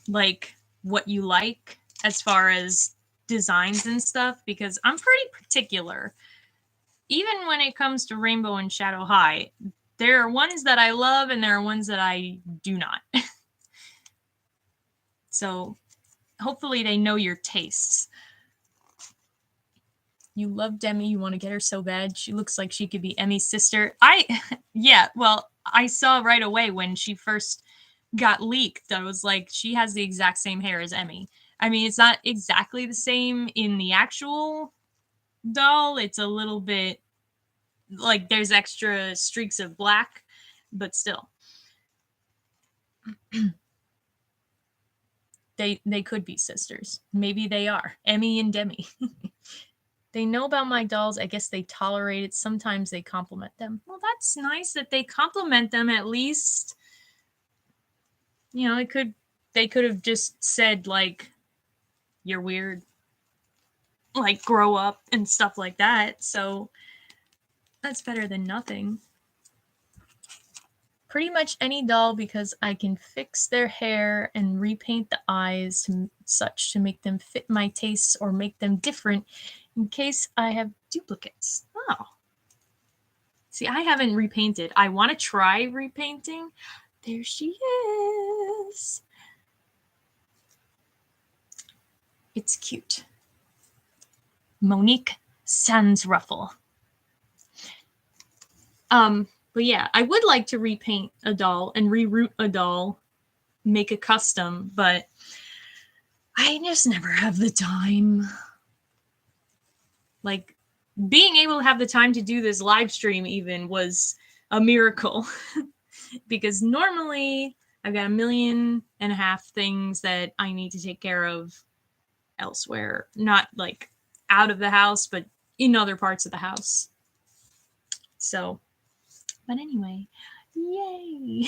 like what you like as far as designs and stuff? Because I'm pretty particular. Even when it comes to Rainbow and Shadow High, there are ones that I love and there are ones that I do not. So hopefully they know your tastes. You love Demi. You want to get her so bad. She looks like she could be Emmy's sister. Yeah, well, I saw right away when she first got leaked. I was like, she has the exact same hair as Emmy. I mean, it's not exactly the same in the actual doll. It's a little bit like there's extra streaks of black, but still. They could be sisters. Maybe they are. Emmy and Demi. They know about my dolls. I guess they tolerate it. Sometimes they compliment them. Well, that's nice that they compliment them at least. You know, they could have just said like, you're weird, like grow up and stuff like that. So that's better than nothing. Pretty much any doll, because I can fix their hair and repaint the eyes to such to make them fit my tastes or make them different in case I have duplicates. Oh. See, I haven't repainted. I want to try repainting. There she is. It's cute. Monique Sans Ruffle. But yeah, I would like to repaint a doll and reroute a doll make a custom, but I just never have the time. Like, being able to have the time to do this live stream even was a miracle. Because normally I've got 1.5 million things that I need to take care of elsewhere. Not like out of the house, but in other parts of the house. So, but anyway, yay.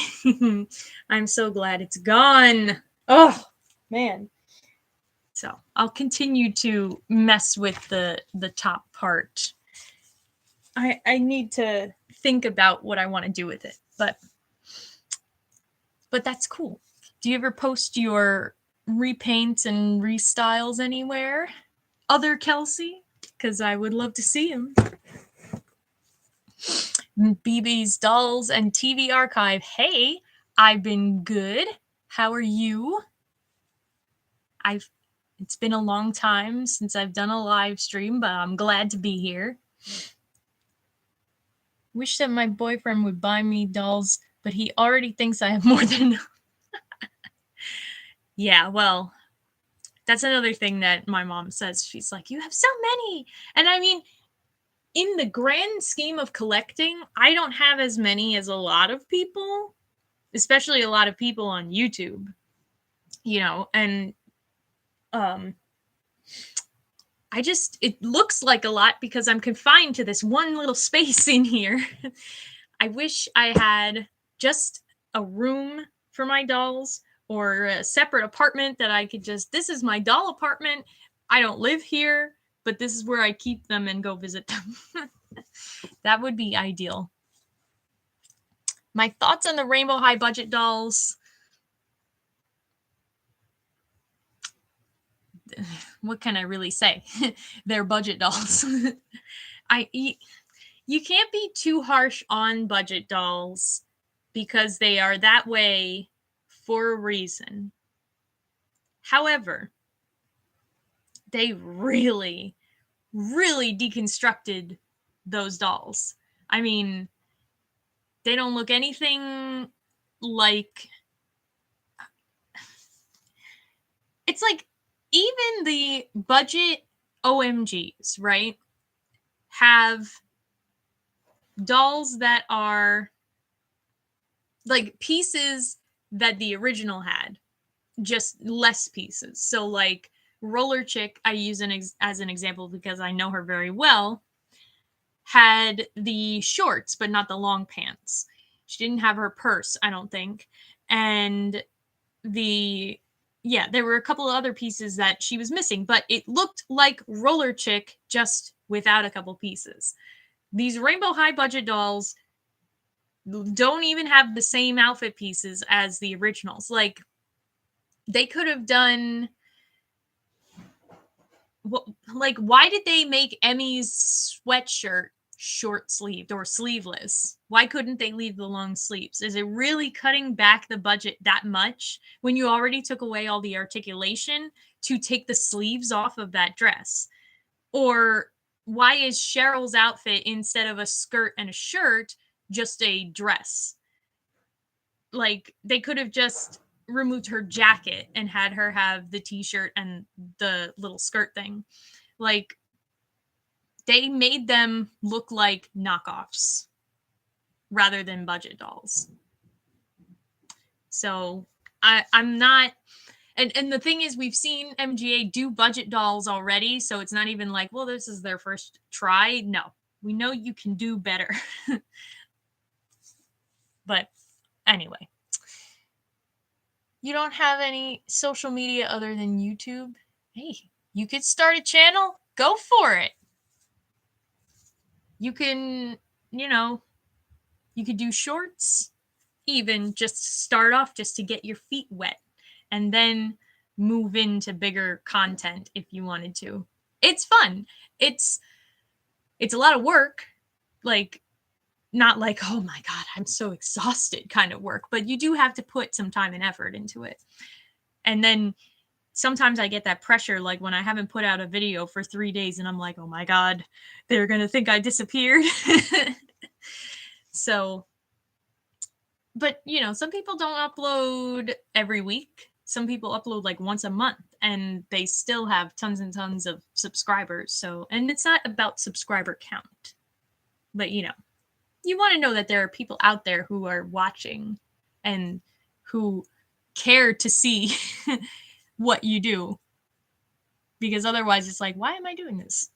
I'm so glad it's gone. Oh, man. So I'll continue to mess with the top part. I need to think about what I want to do with it, but that's cool. Do you ever post your repaints and restyles anywhere? Other Kelsey? Because I would love to see them. BB's Dolls and TV Archive. Hey, I've been good. How are you? It's been a long time since I've done a live stream, but I'm glad to be here. Wish that my boyfriend would buy me dolls, but he already thinks I have more than... Yeah, well, that's another thing that my mom says. She's like, you have so many. And I mean, in the grand scheme of collecting, I don't have as many as a lot of people, especially a lot of people on YouTube, you know, and it looks like a lot because I'm confined to this one little space in here. I wish I had just a room for my dolls or a separate apartment that I could just, this is my doll apartment. I don't live here, but this is where I keep them and go visit them. That would be ideal. My thoughts on the Rainbow High budget dolls. What can I really say? They're budget dolls. You can't be too harsh on budget dolls because they are that way for a reason. However, they really, really deconstructed those dolls. I mean, they don't look anything like... It's like even the budget OMGs, right, have dolls that are like pieces that the original had, just less pieces. So like Roller Chick, I use as an example because I know her very well, had the shorts but not the long pants. She didn't have her purse, I don't think. And there were a couple of other pieces that she was missing, but it looked like Roller Chick just without a couple pieces. These Rainbow High budget dolls don't even have the same outfit pieces as the originals. Like, they could have done... Like, why did they make Emmy's sweatshirt short sleeved or sleeveless? Why couldn't they leave the long sleeves? Is it really cutting back the budget that much when you already took away all the articulation to take the sleeves off of that dress? Or why is Cheryl's outfit, instead of a skirt and a shirt, just a dress? Like, they could have just removed her jacket and had her have the t-shirt and the little skirt thing. Like, they made them look like knockoffs rather than budget dolls. So I'm not... And the thing is, we've seen MGA do budget dolls already, so it's not even like, well, this is their first try. No, we know you can do better. But anyway. You don't have any social media other than YouTube? Hey, you could start a channel. Go for it. You can, you could do shorts, even just start off just to get your feet wet and then move into bigger content if you wanted to. It's fun. It's a lot of work. Like, not like, oh my God, I'm so exhausted kind of work, but you do have to put some time and effort into it. And then sometimes I get that pressure, like when I haven't put out a video for 3 days and I'm like, oh my God, they're going to think I disappeared. So But, you know, some people don't upload every week. Some people upload like once a month and they still have tons and tons of subscribers. So, and it's not about subscriber count. But, you know, you want to know that there are people out there who are watching and who care to see what you do. Because otherwise it's like, why am I doing this?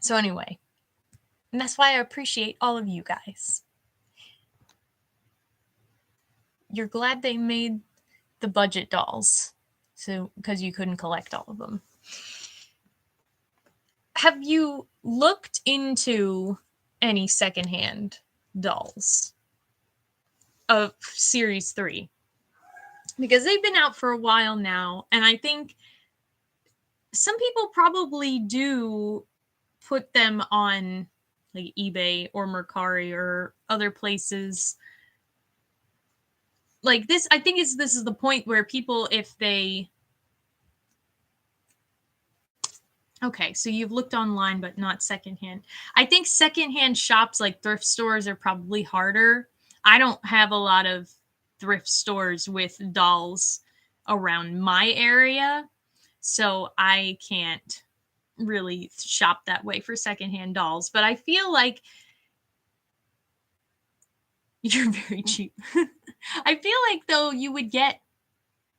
So anyway, and that's why I appreciate all of you guys. You're glad they made the budget dolls, so because you couldn't collect all of them. Have you looked into any secondhand dolls of Series 3? Because they've been out for a while now, and I think some people probably do put them on like eBay or Mercari or other places. Like this, I think this is the point where people, if they... Okay, so you've looked online, but not secondhand. I think secondhand shops like thrift stores are probably harder. I don't have a lot of thrift stores with dolls around my area, so I can't really shop that way for secondhand dolls. But I feel like you're very cheap. I feel like, though, you would get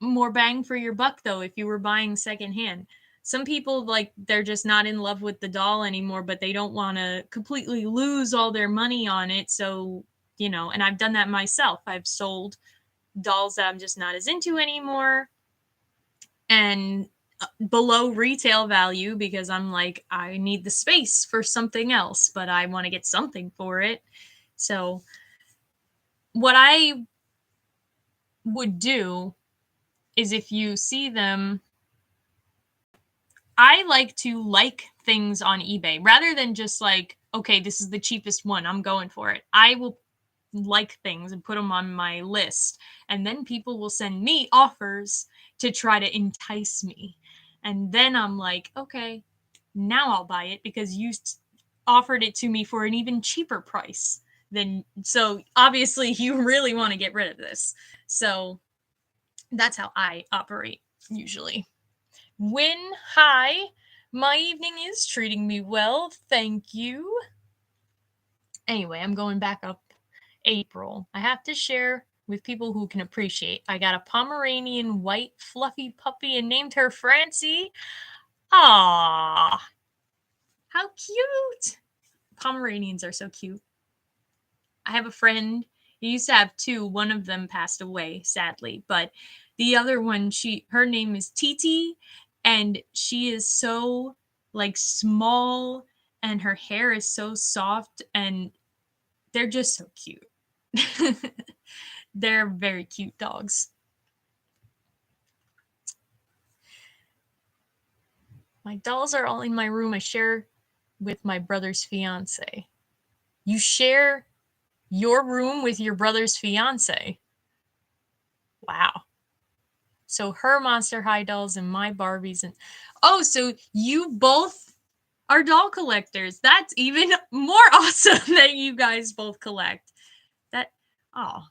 more bang for your buck, though, if you were buying secondhand. Some people, like, they're just not in love with the doll anymore, but they don't want to completely lose all their money on it. So, you know, and I've done that myself. I've sold dolls that I'm just not as into anymore and below retail value because I'm like, I need the space for something else, but I want to get something for it. So what I would do is, if you see them, I like to like things on eBay rather than just like, okay, this is the cheapest one, I'm going for it. I will like things and put them on my list, and then people will send me offers to try to entice me. And then I'm like, okay, now I'll buy it because you offered it to me for an even cheaper price. Then, so obviously you really want to get rid of this. So that's how I operate usually. Win, hi. My evening is treating me well, thank you. Anyway, I'm going back up April. I have to share with people who can appreciate. I got a Pomeranian white fluffy puppy and named her Francie. Ah, how cute. Pomeranians are so cute. I have a friend. He used to have two. One of them passed away, sadly, but the other one, her name is Titi, and she is so like small, and her hair is so soft, and they're just so cute. They're very cute dogs. My dolls are all in my room. I share with my brother's fiance. You share your room with your brother's fiance? Wow. So her Monster High dolls and my Barbies, and oh, so you both are doll collectors. That's even more awesome that you guys both collect. That, oh,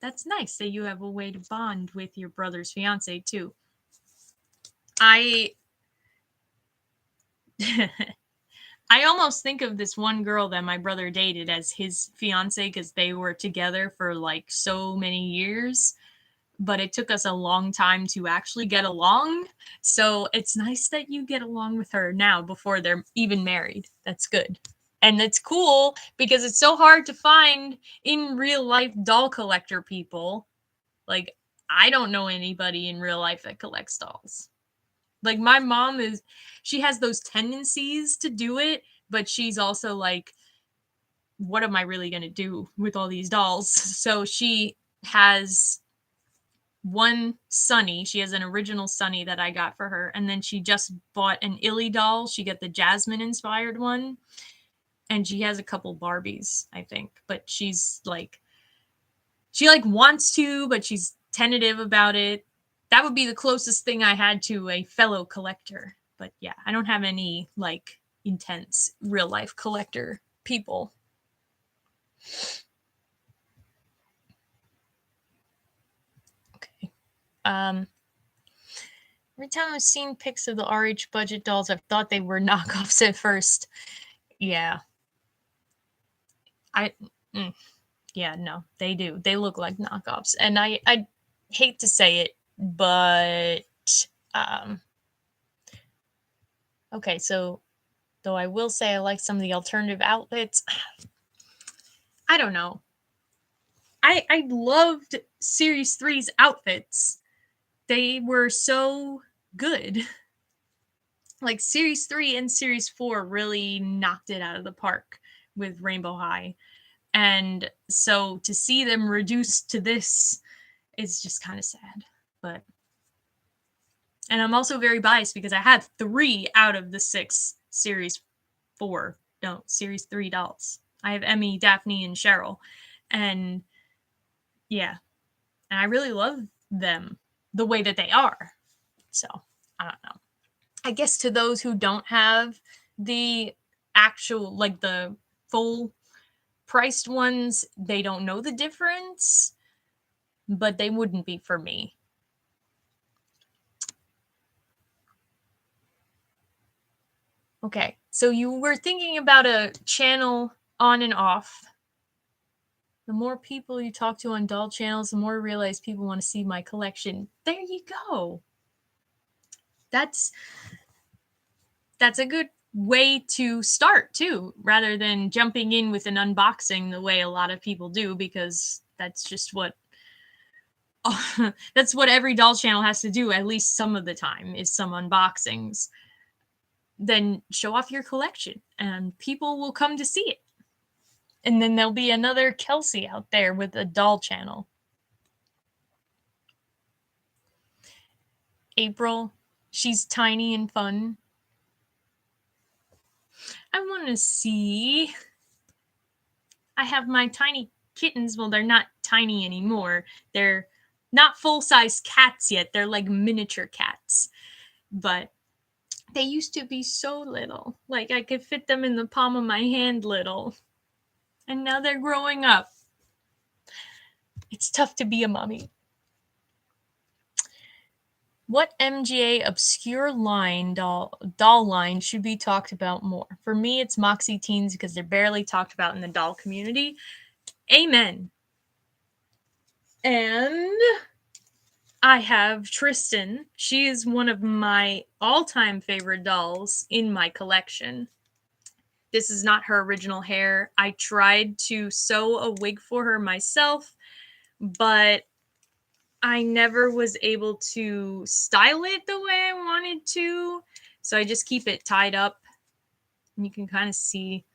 that's nice that you have a way to bond with your brother's fiance too. I I almost think of this one girl that my brother dated as his fiance because they were together for like so many years, but it took us a long time to actually get along. So it's nice that you get along with her now before they're even married. That's good. And it's cool because it's so hard to find in real life doll collector people. Like, I don't know anybody in real life that collects dolls. Like, my mom she has those tendencies to do it, but she's also like, what am I really going to do with all these dolls? So she has one Sunny. She has an original Sunny that I got for her. And then she just bought an Illy doll. She got the Jasmine inspired one. And she has a couple Barbies, I think. But she's like, she like wants to, but she's tentative about it. That would be the closest thing I had to a fellow collector. But yeah, I don't have any like intense real life collector people. Every time I've seen pics of the RH budget dolls, I've thought they were knockoffs at first. Yeah. Yeah, no, they do. They look like knockoffs. And I hate to say it, but okay, so though I will say I like some of the alternative outfits, I don't know. I loved Series 3's outfits. They were so good. Like Series 3 and Series 4 really knocked it out of the park with Rainbow High. And so to see them reduced to this is just kind of sad. But and I'm also very biased because I had 3 out of the 6 Series 3 dolls. I have Emmy, Daphne, and Cheryl. And yeah, and I really love them the way that they are. So I don't know. I guess to those who don't have the actual, like the full priced ones, they don't know the difference, but they wouldn't be for me. Okay, so you were thinking about a channel on and off. The more people you talk to on doll channels, the more you realize people want to see my collection. There you go. That's a good way to start too, rather than jumping in with an unboxing the way a lot of people do, because that's just what that's what every doll channel has to do at least some of the time, is some unboxings. Then show off your collection and people will come to see it. And then there'll be another Kelsey out there with a doll channel. April, she's tiny and fun. I want to see. I have my tiny kittens. Well, they're not tiny anymore. They're not full-size cats yet. They're like miniature cats. But they used to be so little. Like I could fit them in the palm of my hand little. And now they're growing up. It's tough to be a mommy. What MGA obscure line doll line should be talked about more? For me, it's Moxie Teens because they're barely talked about in the doll community. Amen. And I have Tristan. She is one of my all-time favorite dolls in my collection. This is not her original hair. I tried to sew a wig for her myself, but I never was able to style it the way I wanted to. So I just keep it tied up. And you can kind of see,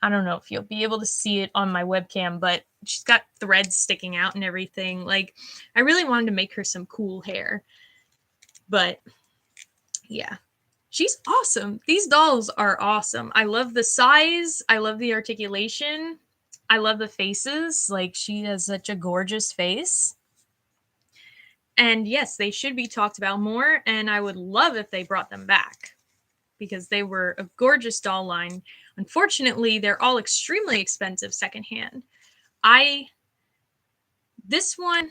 I don't know if you'll be able to see it on my webcam, but she's got threads sticking out and everything. Like, I really wanted to make her some cool hair. But yeah, she's awesome. These dolls are awesome. I love the size. I love the articulation. I love the faces. Like, she has such a gorgeous face. And yes, they should be talked about more. And I would love if they brought them back because they were a gorgeous doll line. Unfortunately, they're all extremely expensive secondhand. This one,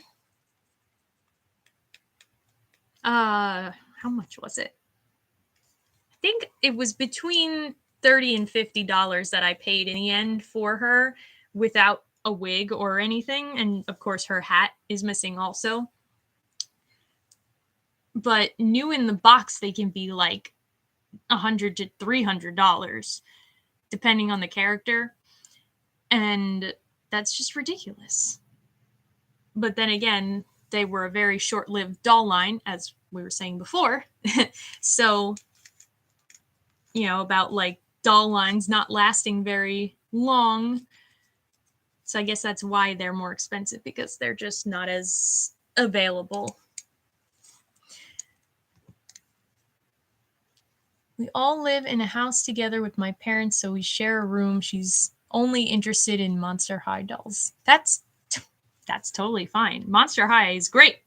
how much was it? I think it was between $30 and $50 that I paid in the end for her without a wig or anything. And of course, her hat is missing also. But new in the box, they can be like $100 to $300, depending on the character. And that's just ridiculous. But then again, they were a very short-lived doll line, as we were saying before. So, you know, about like doll lines not lasting very long. So I guess that's why they're more expensive, because they're just not as available. We all live in a house together with my parents, so we share a room. She's only interested in Monster High dolls. That's totally fine. Monster High is great.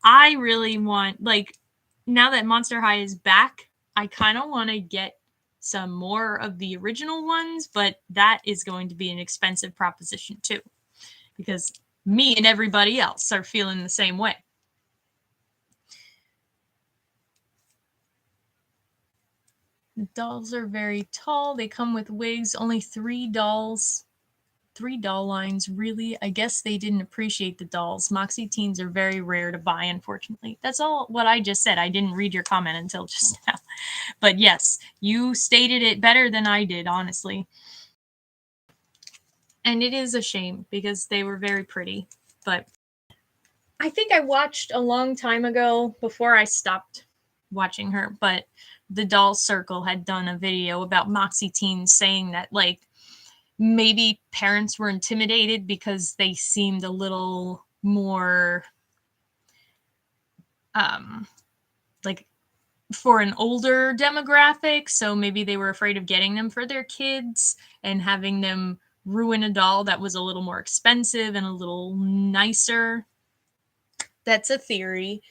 I really want, like, now that Monster High is back, I kind of want to get some more of the original ones, but that is going to be an expensive proposition too, because me and everybody else are feeling the same way. The dolls are very tall. They come with wigs. Only 3 dolls. 3 doll lines, really? I guess they didn't appreciate the dolls. Moxie teens are very rare to buy, unfortunately. That's all what I just said. I didn't read your comment until just now. But yes, you stated it better than I did, honestly. And it is a shame because they were very pretty. But I think I watched a long time ago before I stopped watching her, but the Doll Circle had done a video about Moxie teens saying that, like, maybe parents were intimidated because they seemed a little more like for an older demographic, so maybe they were afraid of getting them for their kids and having them ruin a doll that was a little more expensive and a little nicer. That's a theory.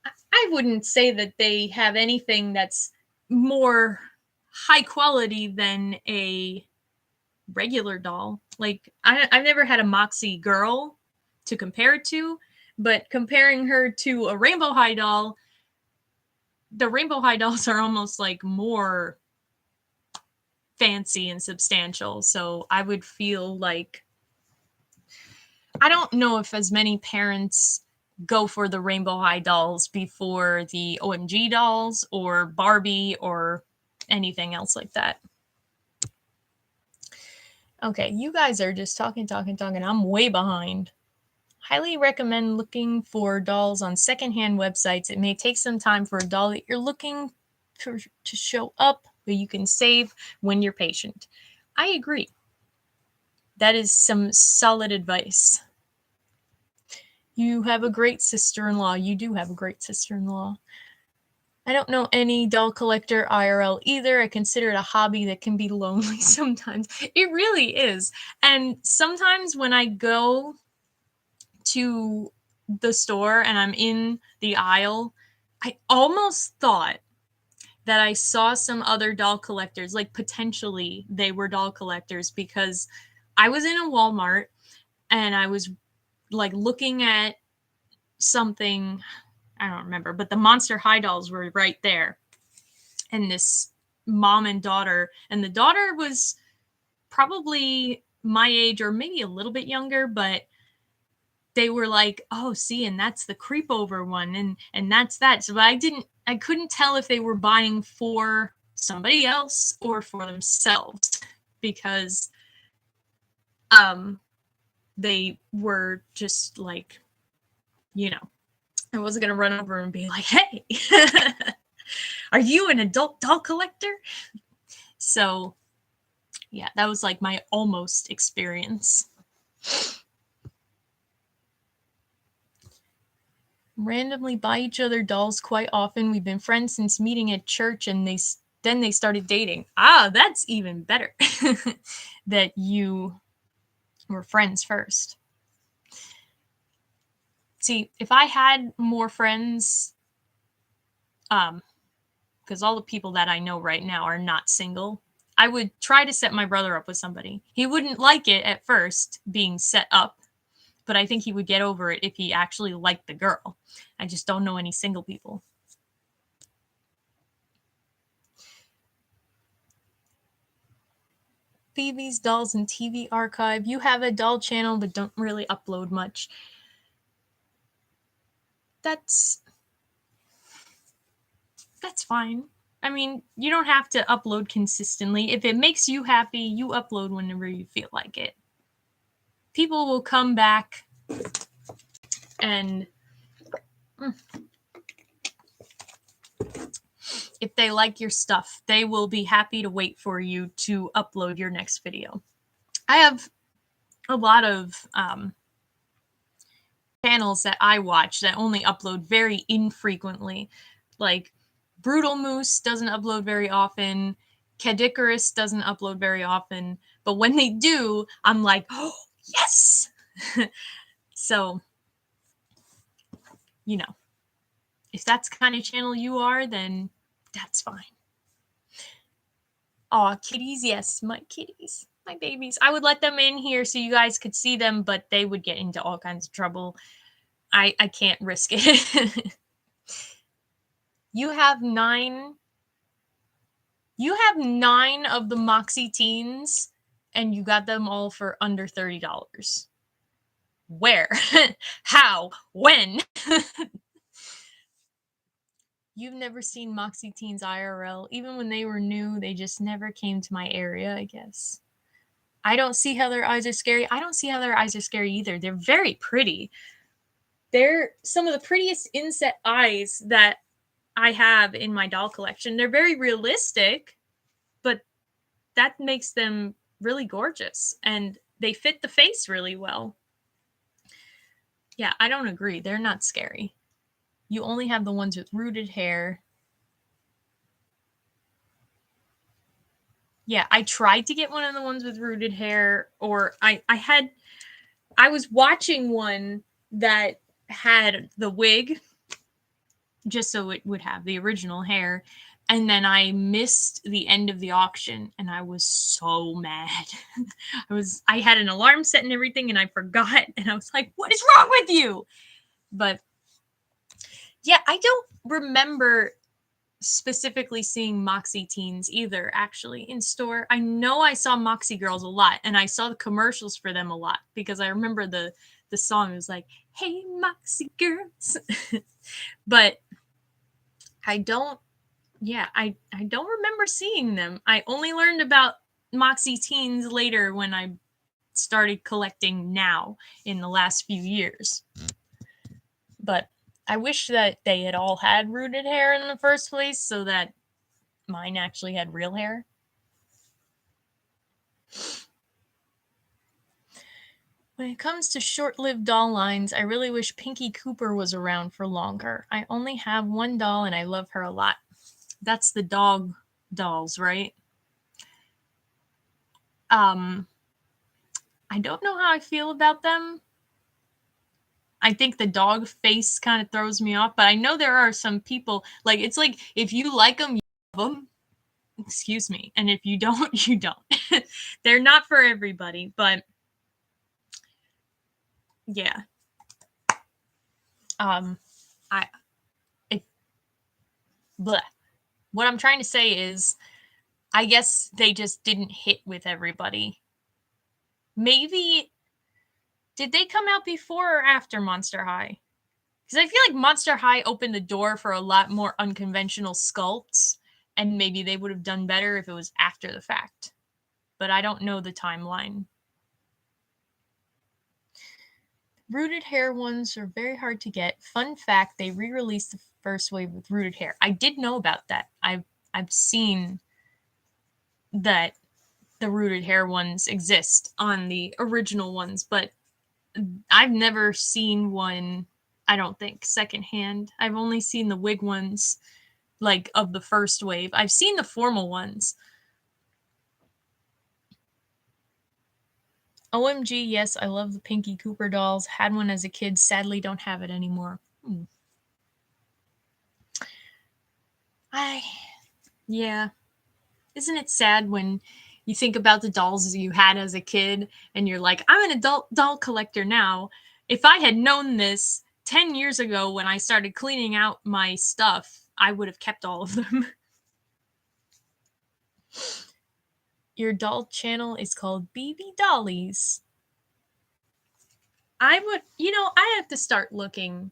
I wouldn't say that they have anything that's more high quality than a regular doll. Like, I've never had a Moxie girl to compare it to, but comparing her to a Rainbow High doll, the Rainbow High dolls are almost like more fancy and substantial. So I would feel like, I don't know if as many parents go for the Rainbow High dolls before the OMG dolls or Barbie or anything else like that. Okay, you guys are just talking. I'm way behind. Highly recommend looking for dolls on secondhand websites. It may take some time for a doll that you're looking to show up, but you can save when you're patient. I agree. That is some solid advice. You have a great sister-in-law. You do have a great sister-in-law. I don't know any doll collector IRL either. I consider it a hobby that can be lonely sometimes. It really is. And sometimes when I go to the store and I'm in the aisle, I almost thought that I saw some other doll collectors, like potentially they were doll collectors, because I was in a Walmart and I was like looking at something, I don't remember, but the Monster High dolls were right there. And this mom and daughter, and the daughter was probably my age or maybe a little bit younger, but they were like, oh, see, and that's the creep over one, and that's that. So I couldn't tell if they were buying for somebody else or for themselves, because they were just like, you know, I wasn't gonna run over and be like, hey, are you an adult doll collector? So yeah, that was like my almost experience. Randomly buy each other dolls quite often. We've been friends since meeting at church, and then they started dating. Ah, that's even better. That you were friends first. See, if I had more friends, because all the people that I know right now are not single, I would try to set my brother up with somebody. He wouldn't like it at first being set up, but I think he would get over it if he actually liked the girl. I just don't know any single people. Phoebe's Dolls and TV Archive. You have a doll channel but don't really upload much. That's fine. I mean, you don't have to upload consistently. If it makes you happy, you upload whenever you feel like it. People will come back and if they like your stuff, they will be happy to wait for you to upload your next video. I have a lot of channels that I watch that only upload very infrequently. Like Brutal Moose doesn't upload very often. Cadicarus doesn't upload very often. But when they do, I'm like, oh, yes! So, you know, if that's the kind of channel you are, then that's fine. Aw, kitties, yes, my kitties. my babies. I would let them in here so you guys could see them, but they would get into all kinds of trouble. I can't risk it. You have 9. You have 9 of the Moxie teens, and you got them all for under $30. Where? How? When? You've never seen Moxie teens IRL. Even when they were new, they just never came to my area, I guess. I don't see how their eyes are scary. I don't see how their eyes are scary either. They're very pretty. They're some of the prettiest inset eyes that I have in my doll collection. They're very realistic, but that makes them really gorgeous, and they fit the face really well. Yeah, I don't agree. They're not scary. You only have the ones with rooted hair. Yeah, I tried to get one of the ones with rooted hair, or I was watching one that had the wig just so it would have the original hair, and then I missed the end of the auction and I was so mad. I had an alarm set and everything and I forgot, and I was like, what is wrong with you? But yeah, I don't remember specifically seeing Moxie teens either, actually, in store. I know I saw Moxie girls a lot, and I saw the commercials for them a lot because I remember the song was like, hey Moxie girls. But I don't I don't remember seeing them. I only learned about Moxie teens later when I started collecting now in the last few years. But I wish that they had all had rooted hair in the first place so that mine actually had real hair. When it comes to short-lived doll lines, I really wish Pinky Cooper was around for longer. I only have one doll and I love her a lot. That's the dog dolls, right? I don't know how I feel about them. I think the dog face kind of throws me off, but I know there are some people, like, it's like, if you like them, you love them. Excuse me. And if you don't, you don't. They're not for everybody, but yeah. Bleh. What I'm trying to say is, I guess they just didn't hit with everybody. Maybe, did they come out before or after Monster High? Because I feel like Monster High opened the door for a lot more unconventional sculpts, and maybe they would have done better if it was after the fact. But I don't know the timeline. Rooted hair ones are very hard to get. Fun fact, they re-released the first wave with rooted hair. I did know about that. I've seen that the rooted hair ones exist on the original ones, but I've never seen one, I don't think, secondhand. I've only seen the wig ones, like, of the first wave. I've seen the formal ones. OMG, yes, I love the Pinky Cooper dolls. Had one as a kid, sadly don't have it anymore. Yeah. Isn't it sad when you think about the dolls you had as a kid and you're like, I'm an adult doll collector now. If I had known this 10 years ago when I started cleaning out my stuff, I would have kept all of them. Your doll channel is called BB Dollies. I would, I have to start looking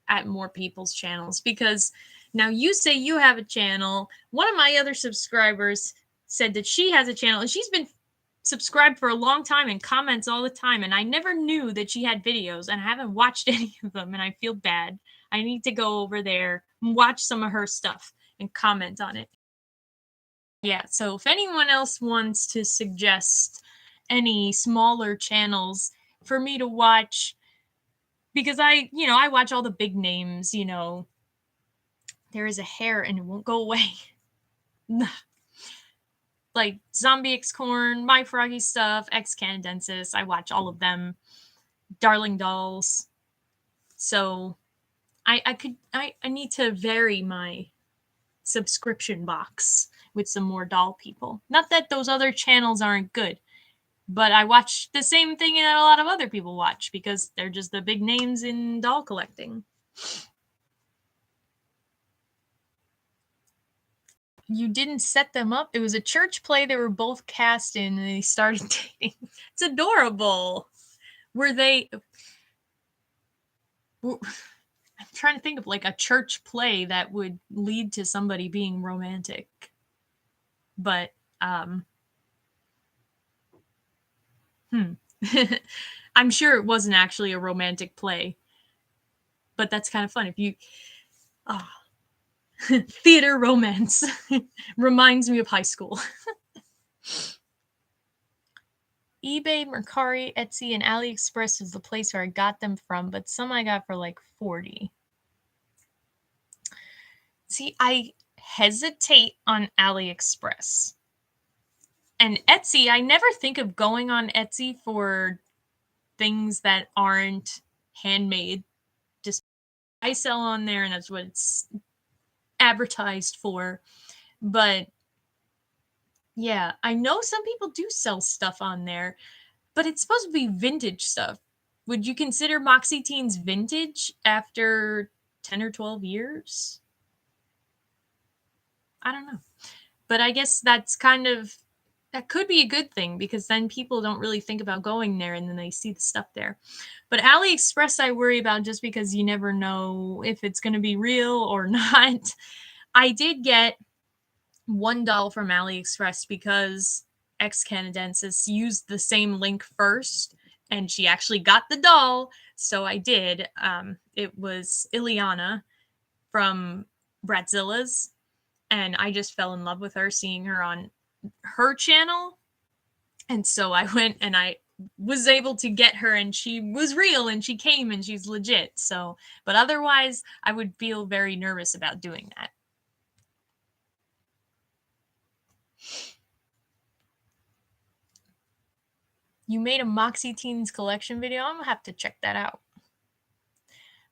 at more people's channels, because now you say you have a channel. One of my other subscribers said that she has a channel, and she's been subscribed for a long time and comments all the time, and I never knew that she had videos, and I haven't watched any of them, and I feel bad. I need to go over there and watch some of her stuff and comment on it. Yeah, so if anyone else wants to suggest any smaller channels for me to watch, because I watch all the big names, there is a hair and it won't go away. Like Zombie X Corn, My Froggy Stuff, X Canadensis, I watch all of them. Darling Dolls. So I need to vary my subscription box with some more doll people. Not that those other channels aren't good, But I watch the same thing that a lot of other people watch because they're just the big names in doll collecting. You didn't set them up. It was a church play they were both cast in and they started dating. It's adorable. Were they... I'm trying to think of like a church play that would lead to somebody being romantic. But I'm sure it wasn't actually a romantic play. But that's kind of fun. If you theater romance reminds me of high school. eBay, Mercari, Etsy, and AliExpress is the place where I got them from, but some I got for like $40. See, I hesitate on AliExpress. And Etsy, I never think of going on Etsy for things that aren't handmade. Just I sell on there and that's what it's advertised for. But yeah, I know some people do sell stuff on there, but it's supposed to be vintage stuff. Would you consider Moxie Teens vintage after 10 or 12 years? I don't know. But I guess that's kind of, that could be a good thing because then people don't really think about going there and then they see the stuff there. But AliExpress, I worry about just because you never know if it's going to be real or not. I did get one doll from AliExpress because ex-Canadensis used the same link first and she actually got the doll. So I did. It was Ileana from Bratzilla's. And I just fell in love with her, seeing her on her channel. And so I went and I was able to get her and she was real and she came and she's legit. So, but otherwise I would feel very nervous about doing that. You made a Moxie Teens collection video? I'm gonna have to check that out.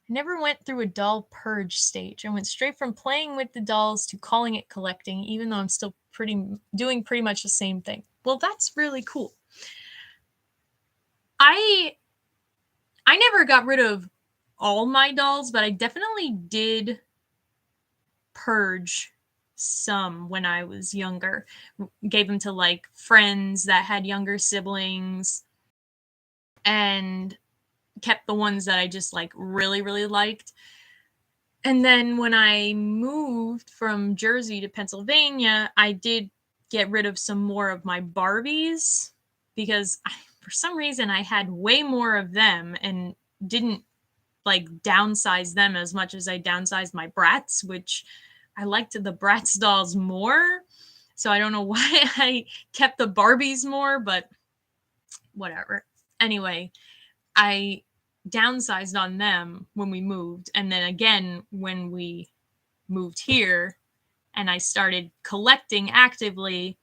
I never went through a doll purge stage. I went straight from playing with the dolls to calling it collecting, even though I'm still doing pretty much the same thing. Well, that's really cool. I never got rid of all my dolls, but I definitely did purge some when I was younger. Gave them to like friends that had younger siblings and kept the ones that I just like really, really liked. And then when I moved from Jersey to Pennsylvania, I did get rid of some more of my Barbies because for some reason I had way more of them and didn't like downsize them as much as I downsized my Bratz, which I liked the Bratz dolls more. So I don't know why I kept the Barbies more, but whatever. Anyway, I downsized on them when we moved. And then again, when we moved here and I started collecting actively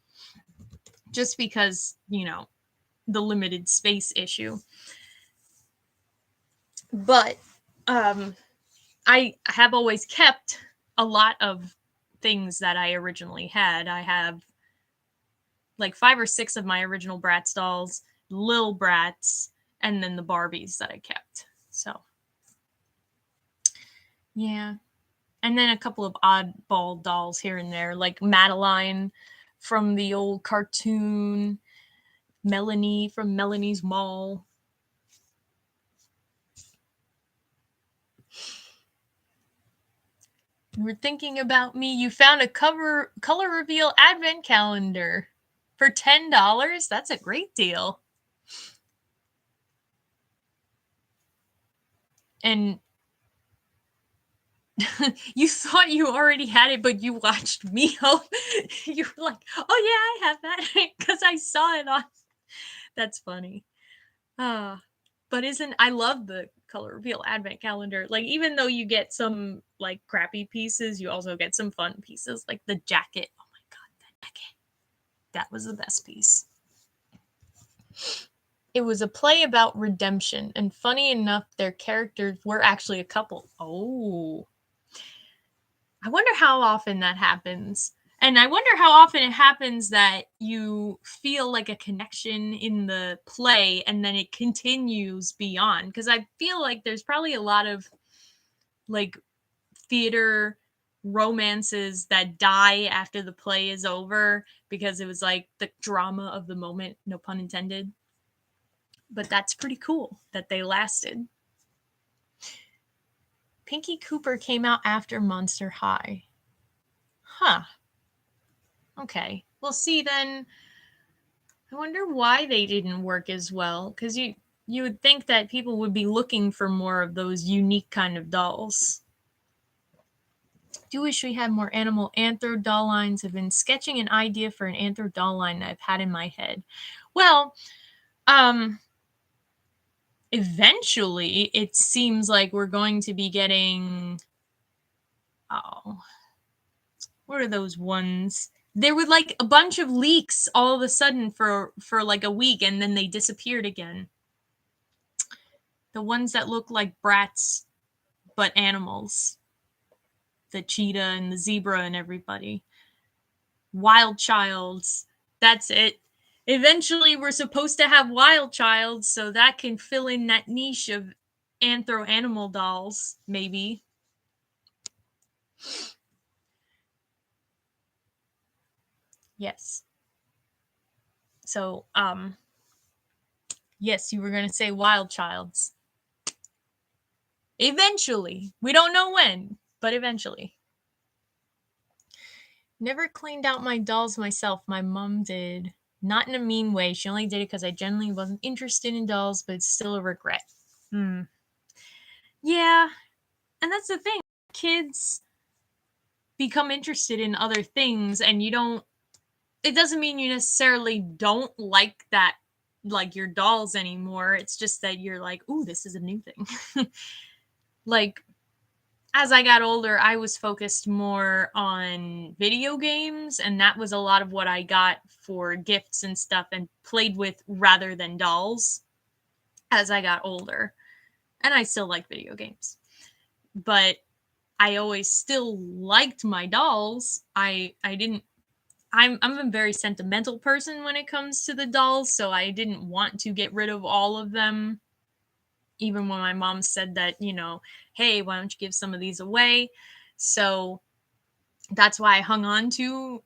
just because, you know, the limited space issue. But I have always kept a lot of things that I originally had. I have like 5 or 6 of my original Bratz dolls, Lil Bratz, and then the Barbies that I kept. So, yeah. And then a couple of oddball dolls here and there, like Madeline from the old cartoon, Melanie from Melanie's Mall. You were thinking about me. You found a color reveal advent calendar for $10. That's a great deal. And you thought you already had it, but you watched me. You were like, oh yeah, I have that because I saw it on. That's funny. But I love the color reveal advent calendar. Like, even though you get some like crappy pieces, you also get some fun pieces, like the jacket. Oh my god, that jacket. That was the best piece. It was a play about redemption, and funny enough, their characters were actually a couple. Oh. I wonder how often that happens. And I wonder how often it happens that you feel like a connection in the play and then it continues beyond. Because I feel like there's probably a lot of like theater romances that die after the play is over because it was like the drama of the moment, no pun intended. But that's pretty cool that they lasted. Pinky Cooper came out after Monster High. Huh. Okay. Well, see then. I wonder why they didn't work as well. Because you would think that people would be looking for more of those unique kind of dolls. Do wish we had more animal anthro doll lines. I've been sketching an idea for an anthro doll line that I've had in my head. Well, eventually it seems like we're going to be getting, what are those ones? There were like a bunch of leaks all of a sudden for like a week, and then they disappeared again. The ones that look like brats, but animals. The cheetah and the zebra and everybody. Wild Childs. That's it. Eventually, we're supposed to have Wild Childs, so that can fill in that niche of anthro animal dolls, maybe. Yes. So, yes, you were going to say Wild Childs. Eventually. We don't know when, but eventually. Never cleaned out my dolls myself. My mom did. Not in a mean way. She only did it because I generally wasn't interested in dolls, but it's still a regret. Yeah. And that's the thing. Kids become interested in other things, and it doesn't mean you necessarily don't like that, like your dolls anymore. It's just that you're like, ooh, this is a new thing. Like, as I got older, I was focused more on video games, and that was a lot of what I got for gifts and stuff and played with rather than dolls as I got older. And I still like video games. But I always still liked my dolls. I'm a very sentimental person when it comes to the dolls, so I didn't want to get rid of all of them. Even when my mom said that, hey, why don't you give some of these away? So that's why I hung on to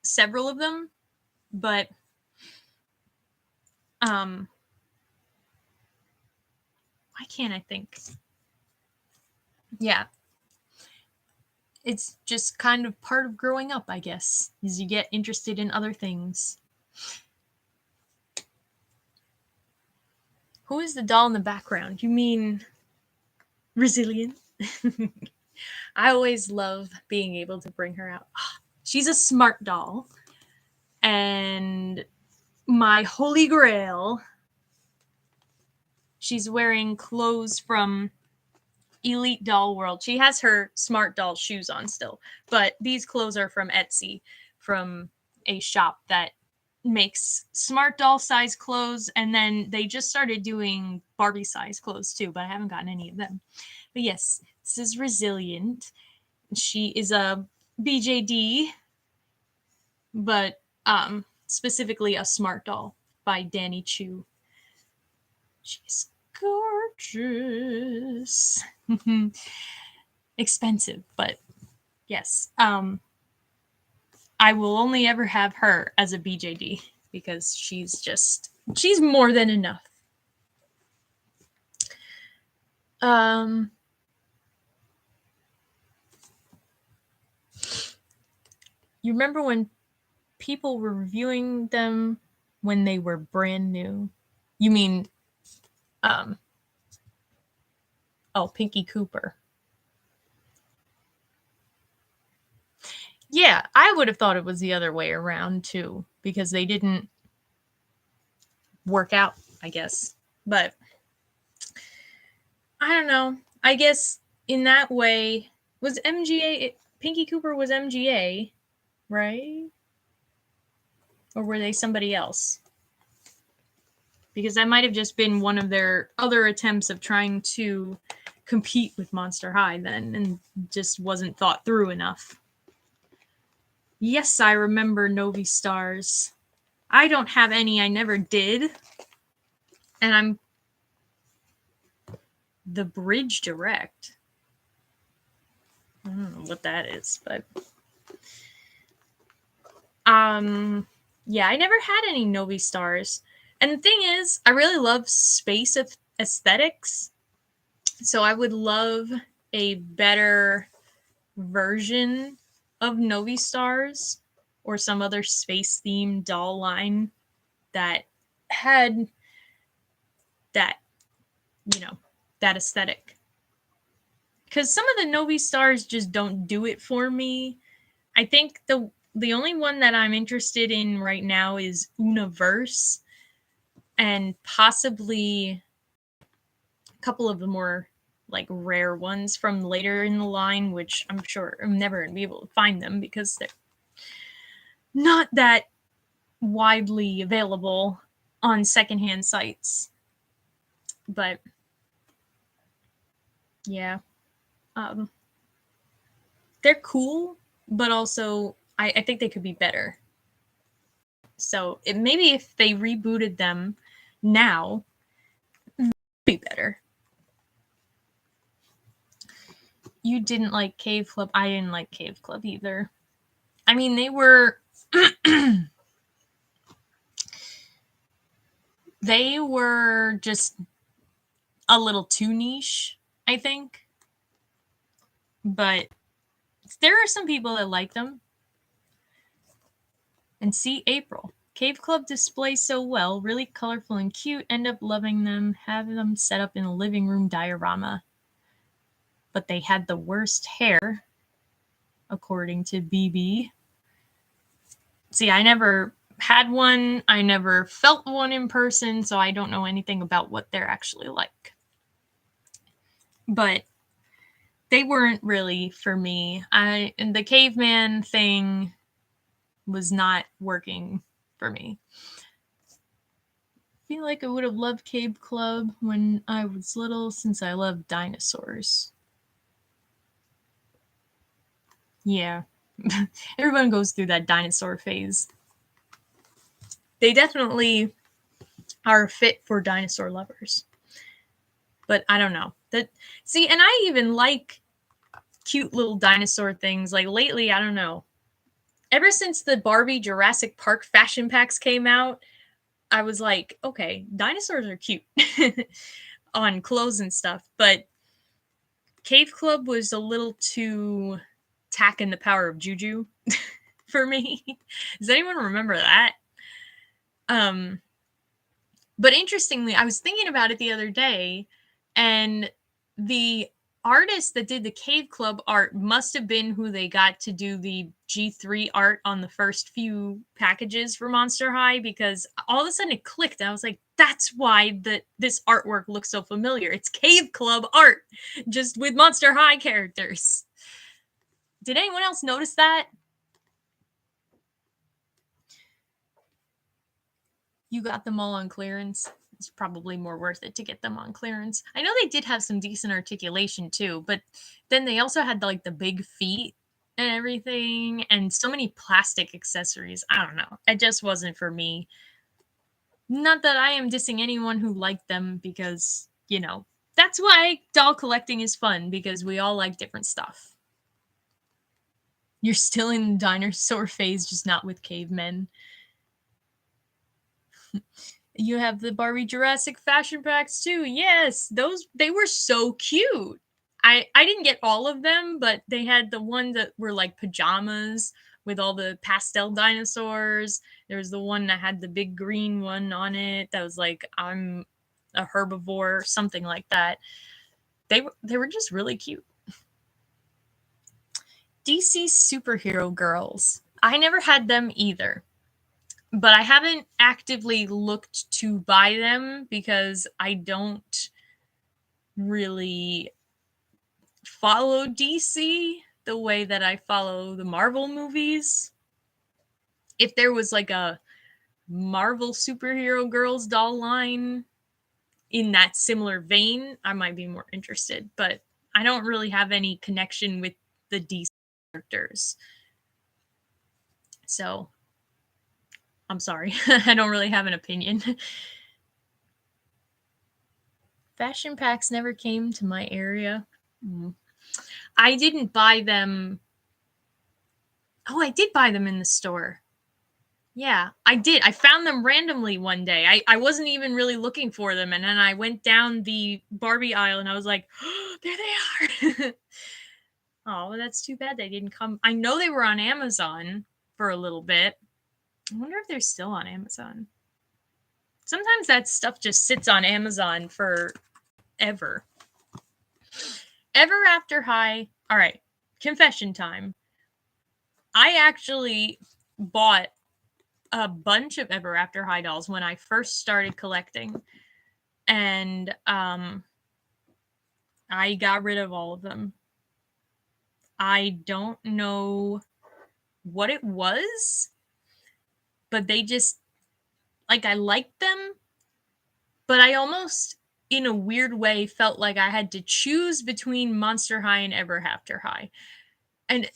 several of them. But why can't I think? Yeah. It's just kind of part of growing up, I guess, is you get interested in other things. Who is the doll in the background? You mean Resilient? I always love being able to bring her out. She's a smart doll. And my holy grail, she's wearing clothes from Elite Doll World. She has her smart doll shoes on still, but these clothes are from Etsy, from a shop that makes smart doll size clothes, and then they just started doing Barbie size clothes too, but I haven't gotten any of them. But yes, this is Resilient. She is a BJD, but specifically a smart doll by Danny Chu. She's gorgeous. Expensive, but yes. I will only ever have her as a BJD because she's more than enough. You remember when people were reviewing them when they were brand new? You mean, Pinky Cooper. Yeah, I would have thought it was the other way around too, because they didn't work out, I guess. But I don't know. I guess in that way, was MGA, Pinky Cooper was MGA, right? Or were they somebody else? Because that might have just been one of their other attempts of trying to compete with Monster High then, and just wasn't thought through enough. Yes, I remember Novi Stars. I don't have any. I never did. And I'm the Bridge Direct. I don't know what that is, but yeah, I never had any Novi Stars. And the thing is, I really love space aesthetics. So I would love a better version of Novi Stars or some other space themed doll line that had that, you know, that aesthetic. Because some of the Novi Stars just don't do it for me. I think the only one that I'm interested in right now is Universe and possibly a couple of the more like rare ones from later in the line, which I'm sure I'm never gonna be able to find them because they're not that widely available on secondhand sites. But yeah, um, they're cool, but also I think they could be better. So maybe if they rebooted them now, it'd be better. You didn't like Cave Club. I didn't like Cave Club either. I mean, they were they were just a little too niche, I think. But there are some people that like them. And see April. Cave Club displays so well, really colorful and cute. End up loving them, have them set up in a living room diorama. But they had the worst hair, according to BB. See, I never had one. I never felt one in person, so I don't know anything about what they're actually like. But they weren't really for me. And the caveman thing was not working for me. I feel like I would have loved Cave Club when I was little since I love dinosaurs. Yeah. Everyone goes through that dinosaur phase. They definitely are fit for dinosaur lovers. But I don't know. See, and I even like cute little dinosaur things. Like lately, I don't know. Ever since the Barbie Jurassic Park fashion packs came out, I was like, okay, dinosaurs are cute on clothes and stuff, but Cave Club was a little too tacking the power of Juju for me. Does anyone remember that? Um, but interestingly, I was thinking about it the other day, and the artist that did the Cave Club art must have been who they got to do the G3 art on the first few packages for Monster High, because all of a sudden it clicked. I was like, that's why this artwork looks so familiar. It's Cave Club art, just with Monster High characters. Did anyone else notice that? You got them all on clearance. It's probably more worth it to get them on clearance. I know they did have some decent articulation too, but then they also had like the big feet and everything and so many plastic accessories. I don't know. It just wasn't for me. Not that I am dissing anyone who liked them, because, you know, that's why doll collecting is fun, because we all like different stuff. You're still in the dinosaur phase, just not with cavemen. You have the Barbie Jurassic fashion packs too. Yes, they were so cute. I didn't get all of them, but they had the ones that were like pajamas with all the pastel dinosaurs. There was the one that had the big green one on it that was like, I'm a herbivore, something like that. They were just really cute. DC superhero girls. I never had them either, but I haven't actively looked to buy them because I don't really follow DC the way that I follow the Marvel movies. If there was like a Marvel superhero girls doll line in that similar vein, I might be more interested, but I don't really have any connection with the DC characters. So I'm sorry. I don't really have an opinion. Fashion packs never came to my area. I didn't buy them. Oh, I did buy them in the store. Yeah, I did. I found them randomly one day. I wasn't even really looking for them. And then I went down the Barbie aisle and I was like, oh, there they are. Oh, well, that's too bad they didn't come. I know they were on Amazon for a little bit. I wonder if they're still on Amazon. Sometimes that stuff just sits on Amazon forever. Ever After High. All right, confession time. I actually bought a bunch of Ever After High dolls when I first started collecting. And I got rid of all of them. I don't know what it was, but they just, like, I liked them, but I almost, in a weird way, felt like I had to choose between Monster High and Ever After High. And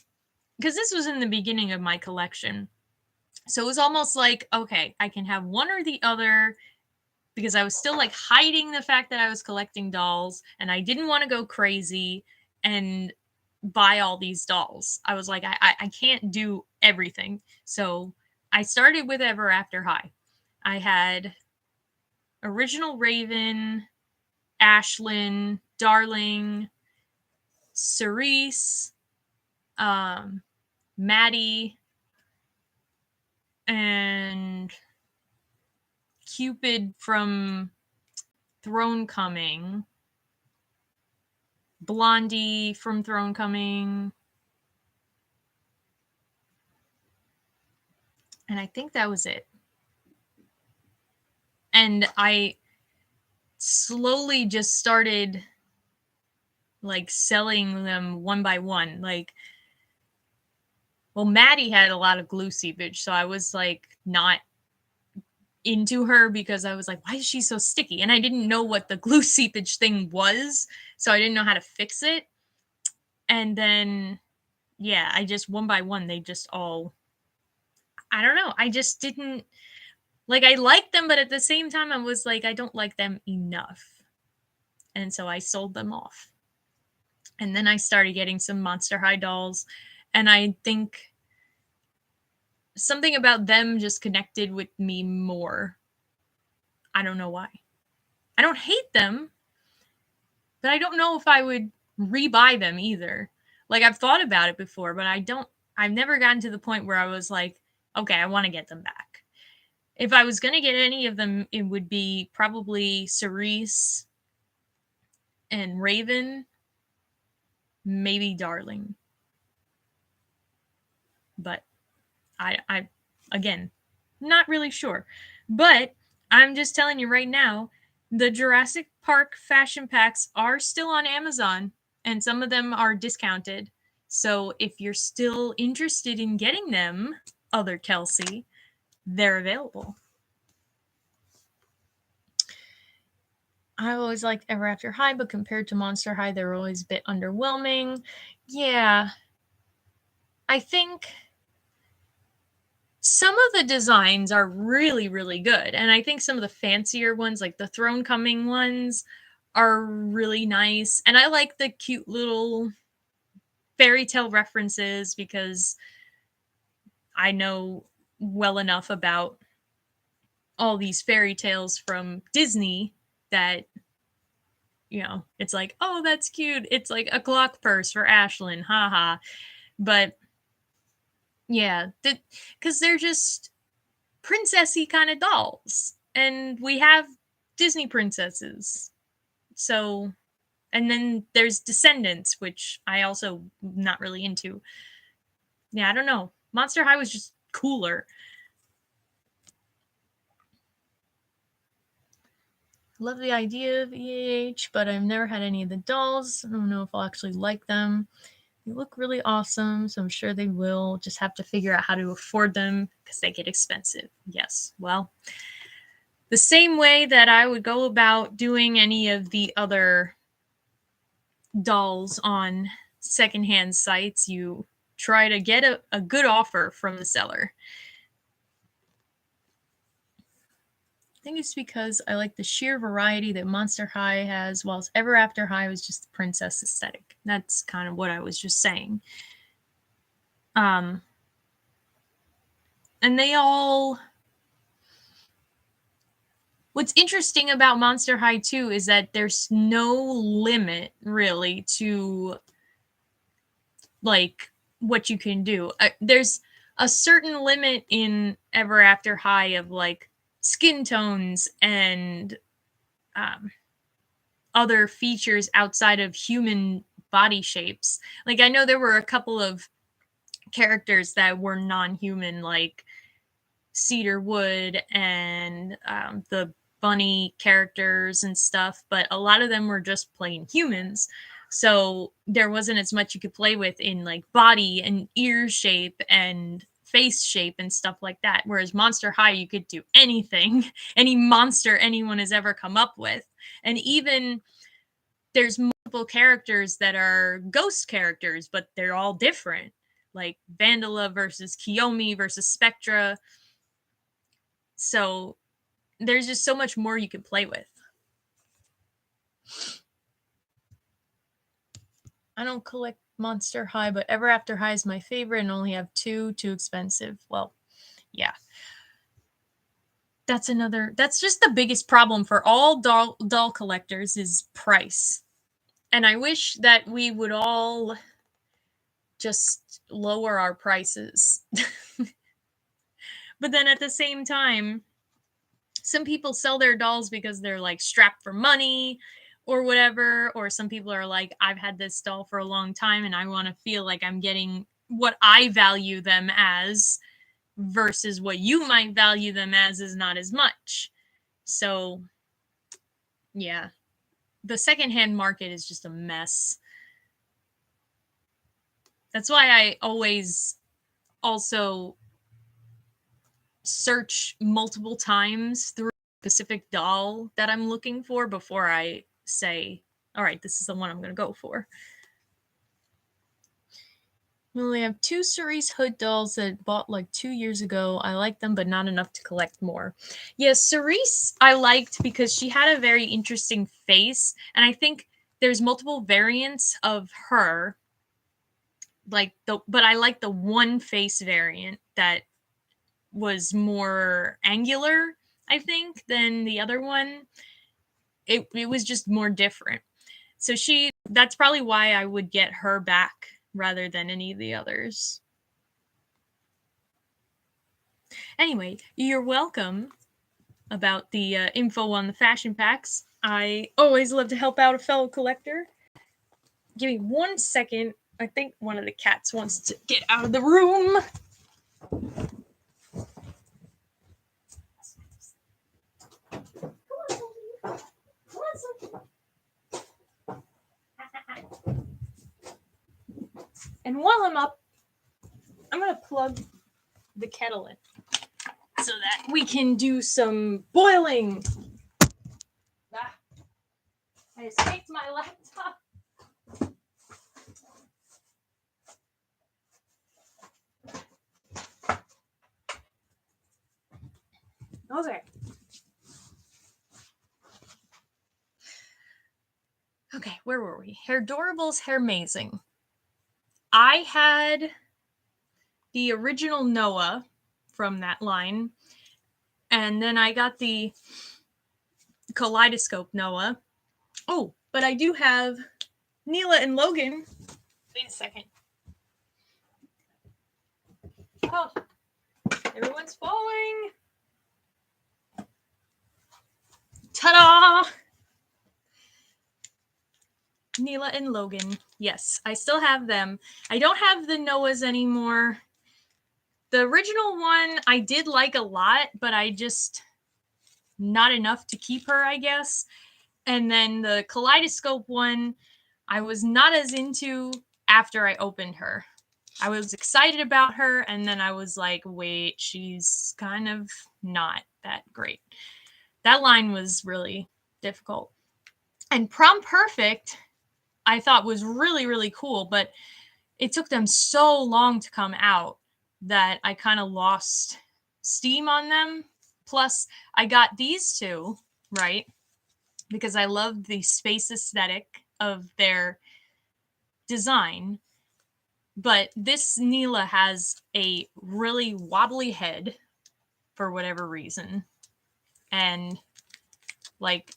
because this was in the beginning of my collection. So it was almost like, okay, I can have one or the other, because I was still like hiding the fact that I was collecting dolls and I didn't want to go crazy and buy all these dolls. I was like, I can't do everything. So I started with Ever After High. I had Original Raven, Ashlyn, Darling, Cerise, Maddie, and Cupid from Throne Coming, Blondie from Throne Coming, and I think that was it. And I slowly just started like selling them one by one. Like, well, Maddie had a lot of glue seepage, so I was like not into her because I was like, why is she so sticky? And I didn't know what the glue seepage thing was, so I didn't know how to fix it. And then, yeah, I just one by one, they just all, I don't know, I just didn't, like, I liked them, but at the same time, I was like, I don't like them enough. And so I sold them off. And then I started getting some Monster High dolls. And I think something about them just connected with me more. I don't know why. I don't hate them, but I don't know if I would rebuy them either. Like, I've thought about it before, but I've never gotten to the point where I was like, okay, I want to get them back. If I was going to get any of them, it would be probably Cerise and Raven, maybe Darling. But I again, not really sure. But I'm just telling you right now, the Jurassic Park fashion packs are still on Amazon, and some of them are discounted. So if you're still interested in getting them, other Kelsey, they're available. I always liked Ever After High, but compared to Monster High, they were always a bit underwhelming. Yeah. I think some of the designs are really, really good. And I think some of the fancier ones, like the Throne Coming ones, are really nice. And I like the cute little fairy tale references because I know well enough about all these fairy tales from Disney that, you know, it's like, oh, that's cute. It's like a clock purse for Ashlyn. Haha. But yeah, because they're just princessy kind of dolls. And we have Disney princesses. So, and then there's Descendants, which I also not really into. Yeah, I don't know. Monster High was just cooler. Love the idea of EAH, but I've never had any of the dolls. I don't know if I'll actually like them. They look really awesome, so I'm sure they will. Just have to figure out how to afford them because they get expensive. Yes, well, the same way that I would go about doing any of the other dolls on secondhand sites, you try to get a good offer from the seller. I think it's because I like the sheer variety that Monster High has, whilst Ever After High was just the princess aesthetic. That's kind of what I was just saying. And they all... What's interesting about Monster High too is that there's no limit really to like what you can do. There's a certain limit in Ever After High of like skin tones and other features outside of human body shapes. Like I know there were a couple of characters that were non-human, like Cedarwood and the bunny characters and stuff, but a lot of them were just plain humans. So there wasn't as much you could play with in like body and ear shape and face shape and stuff like that. Whereas Monster High, you could do anything, any monster anyone has ever come up with. And even there's multiple characters that are ghost characters, but they're all different. Like Vandala versus Kiyomi versus Spectra. So there's just so much more you can play with. I don't collect Monster High, but Ever After High is my favorite and only have two. Too expensive. Well, yeah. That's just the biggest problem for all doll collectors is price. And I wish that we would all just lower our prices. But then at the same time, some people sell their dolls because they're like strapped for money or whatever, or some people are like, I've had this doll for a long time and I want to feel like I'm getting what I value them as versus what you might value them as is not as much. So yeah, the secondhand market is just a mess. That's why I always also search multiple times through a specific doll that I'm looking for before I say, all right, this is the one I'm going to go for. We only have two Cerise Hood dolls that I bought like 2 years ago. I like them, but not enough to collect more. Yes, Cerise I liked because she had a very interesting face, and I think there's multiple variants of her. But I like the one face variant that was more angular, I think, than the other one. It was just more different. So that's probably why I would get her back rather than any of the others. Anyway, you're welcome about the info on the fashion packs. I always love to help out a fellow collector. Give me 1 second. I think one of the cats wants to get out of the room. And while I'm up, I'm going to plug the kettle in so that we can do some boiling. Ah, I escaped my laptop. Okay. Okay, where were we? Hairdorables, Hairmazing. I had the original Noah from that line, and then I got the Kaleidoscope Noah. Oh, but I do have Neela and Logan. Wait a second. Oh, everyone's falling. Ta-da! Neela and Logan. Yes, I still have them. I don't have the Noahs anymore. The original one I did like a lot, but I just not enough to keep her, I guess. And then the Kaleidoscope one, I was not as into after I opened her. I was excited about her, and then I was like, wait, she's kind of not that great. That line was really difficult. And Prom Perfect, I thought was really, really cool, but it took them so long to come out that I kind of lost steam on them. Plus, I got these two, right? Because I loved the space aesthetic of their design. But this Neela has a really wobbly head for whatever reason. And like,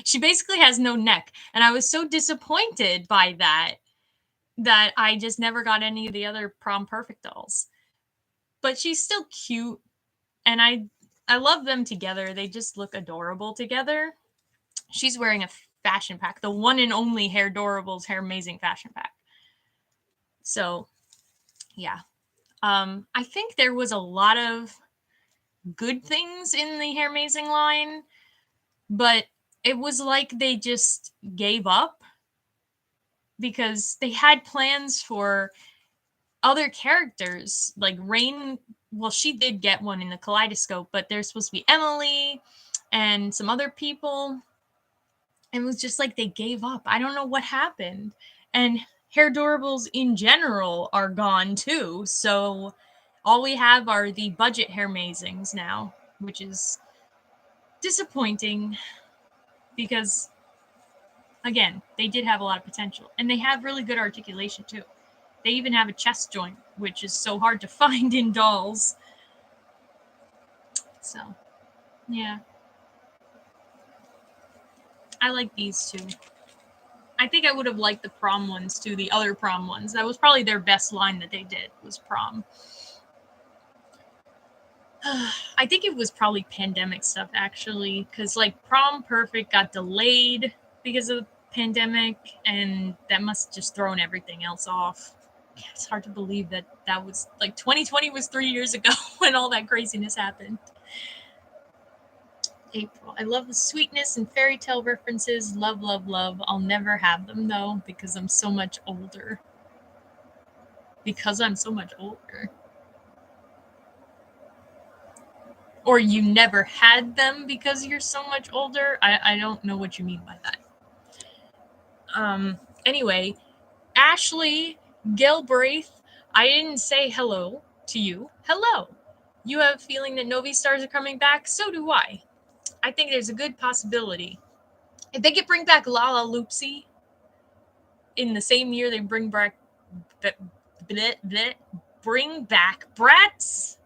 she basically has no neck. And I was so disappointed by that I just never got any of the other Prom Perfect dolls. But she's still cute. And I love them together. They just look adorable together. She's wearing a fashion pack, the one and only Hair Dorables Hair Amazing fashion pack. So, yeah. I think there was a lot of good things in the Hair Amazing line, but it was like they just gave up because they had plans for other characters. Like Rain, well, she did get one in the Kaleidoscope, but there's supposed to be Emily and some other people. And it was just like they gave up. I don't know what happened. And Hair Dorables in general are gone too. So all we have are the budget Hair Amazings now, which is disappointing because, again, they did have a lot of potential. And they have really good articulation too. They even have a chest joint, which is so hard to find in dolls. So, yeah. I like these two. I think I would have liked the Prom ones too, the other Prom ones. That was probably their best line that they did, was Prom. I think it was probably pandemic stuff, actually, because like Prom Perfect got delayed because of the pandemic, and that must have just thrown everything else off. Yeah, it's hard to believe that was like 2020 was 3 years ago when all that craziness happened. April. I love the sweetness and fairy tale references. Love, love, love. I'll never have them though because I'm so much older. Because I'm so much older. Or you never had them because you're so much older. I don't know what you mean by that. Anyway, Ashley Gilbraith, I didn't say hello to you. Hello. You have a feeling that Novi stars are coming back? So do I. I think there's a good possibility. If they could bring back Lala Loopsy in the same year they bring back Bratz,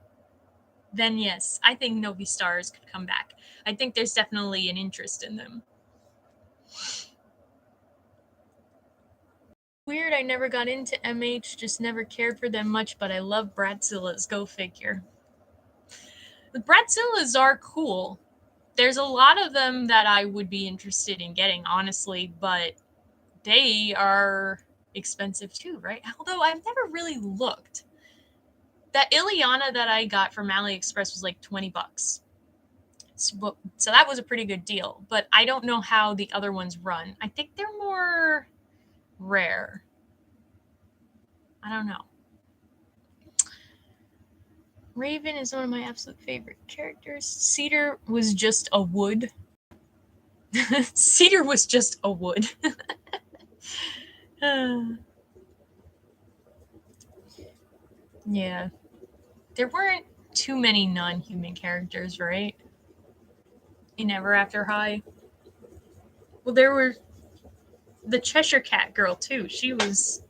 then yes, I think Novi stars could come back. I think there's definitely an interest in them. Weird, I never got into MH, just never cared for them much, but I love Bratzillas. Go figure. The Bratzillas are cool. There's a lot of them that I would be interested in getting, honestly, but they are expensive too, right? Although I've never really looked. That Ileana that I got from AliExpress was like $20. So that was a pretty good deal, but I don't know how the other ones run. I think they're more rare. I don't know. Raven is one of my absolute favorite characters. Cedar was just a wood. Cedar was just a wood. Yeah. There weren't too many non-human characters, right? In Ever After High. Well, there were the Cheshire Cat girl, too. She was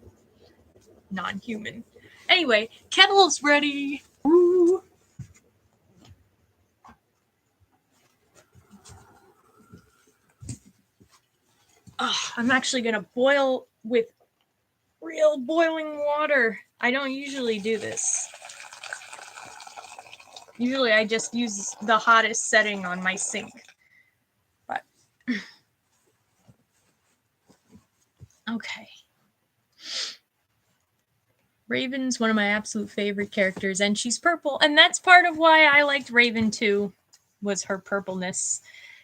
non-human. Anyway, kettle's ready. Woo! Oh, I'm actually going to boil with real boiling water. I don't usually do this. Usually I just use the hottest setting on my sink. But okay. Raven's one of my absolute favorite characters, and she's purple, and that's part of why I liked Raven too, was her purpleness.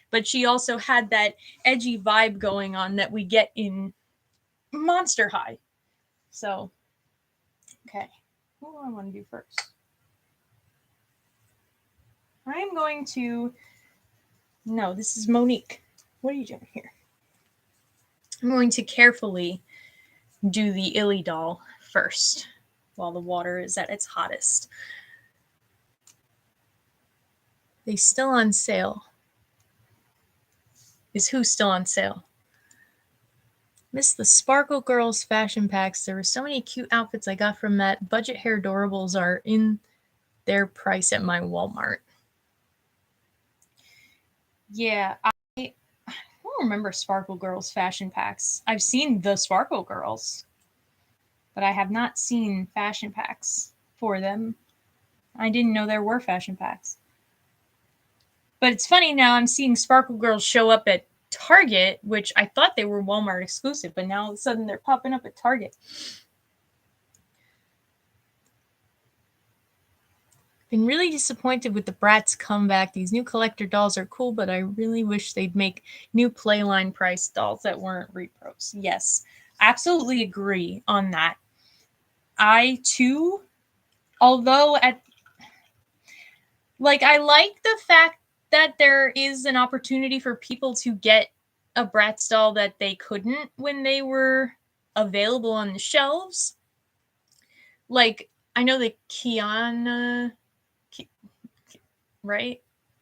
But she also had that edgy vibe going on that we get in Monster High. So, okay. What do I want to do first? I'm going to... No, this is Monique. What are you doing here? I'm going to carefully do the Illy doll first while the water is at its hottest. They still on sale. Is who still on sale? Miss the Sparkle Girls fashion packs. There were so many cute outfits I got from that. Budget hair adorables are in their price at my Walmart. Yeah, I don't remember Sparkle Girls fashion packs. I've seen the Sparkle Girls, but I have not seen fashion packs for them. I didn't know there were fashion packs. But it's funny now I'm seeing Sparkle Girls show up at Target, which I thought they were Walmart exclusive, but now all of a sudden they're popping up at Target. Been really disappointed with the Bratz comeback. These new collector dolls are cool, but I really wish they'd make new Playline price dolls that weren't repros. Yes, absolutely agree on that. I too, although I like the fact that there is an opportunity for people to get a Bratz doll that they couldn't when they were available on the shelves. Like, I know the Kiana, right?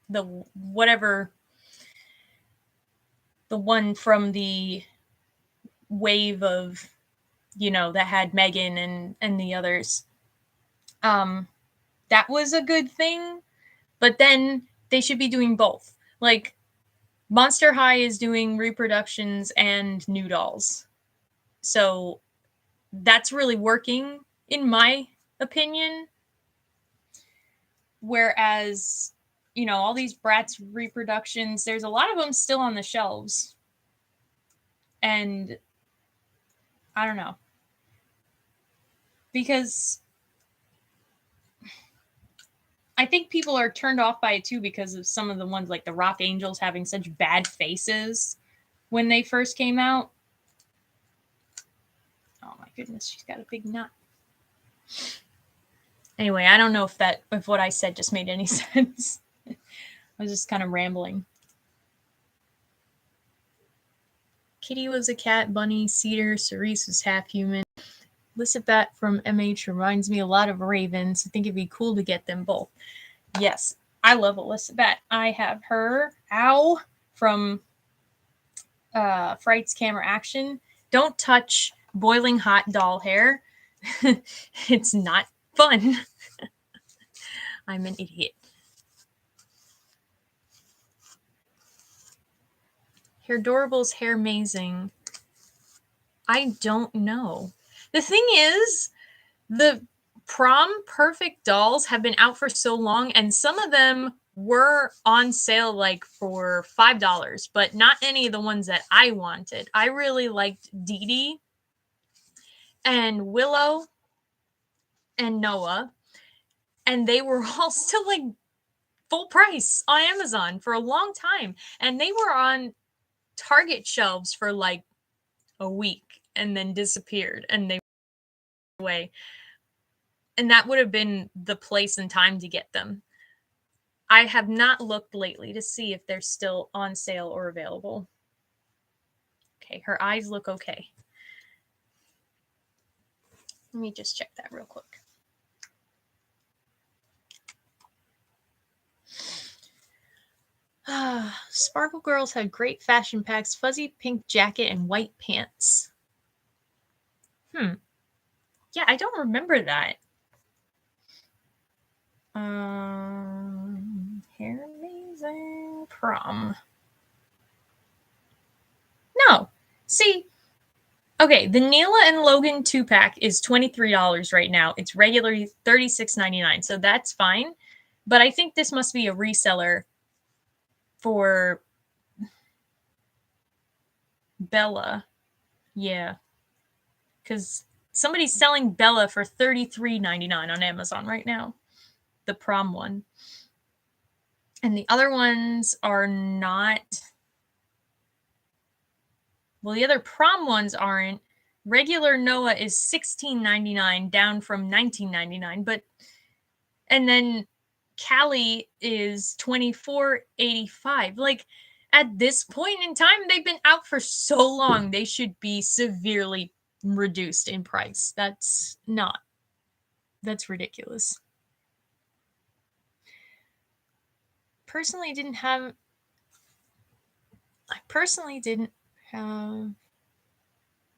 The whatever, the one from the wave of, that had Megan and the others. That was a good thing, but then they should be doing both. Like, Monster High is doing reproductions and new dolls. So that's really working, in my opinion. Whereas, all these Bratz reproductions, there's a lot of them still on the shelves. And I don't know. Because I think people are turned off by it too because of some of the ones like the Rock Angels having such bad faces when they first came out. Oh my goodness, she's got a big nut. Anyway, I don't know if what I said just made any sense. I was just kind of rambling. Kitty was a cat, Bunny, Cedar, Cerise was half human. Lissabat from MH reminds me a lot of Ravens. I think it'd be cool to get them both. Yes, I love Lissabat. I have her, Ow, from Fright's Camera Action. Don't touch boiling hot doll hair. It's not fun. I'm an idiot. Hair Adorables, Hair Amazing. I don't know. The thing is, the Prom Perfect dolls have been out for so long, and some of them were on sale like for $5, but not any of the ones that I wanted. I really liked Dee Dee and Willow and Noah, and they were all still like full price on Amazon for a long time, and they were on Target shelves for like a week and then disappeared, and they went away. And that would have been the place and time to get them. I have not looked lately to see if they're still on sale or available. Okay, her eyes look okay. Let me just check that real quick. Sparkle Girls had great fashion packs, fuzzy pink jacket and white pants. Yeah, I don't remember that. Hair Amazing Prom. No. See, okay, the Neela and Logan 2-pack is $23 right now. It's regularly $36.99, so that's fine. But I think this must be a reseller for Bella. Yeah. Because somebody's selling Bella for $33.99 on Amazon right now. The Prom one. And the other ones are not. Well, the other Prom ones aren't. Regular Noah is $16.99, down from $19.99. But, and then Callie is $24.85. Like, at this point in time, they've been out for so long, they should be severely reduced in price. That's ridiculous. I personally didn't have,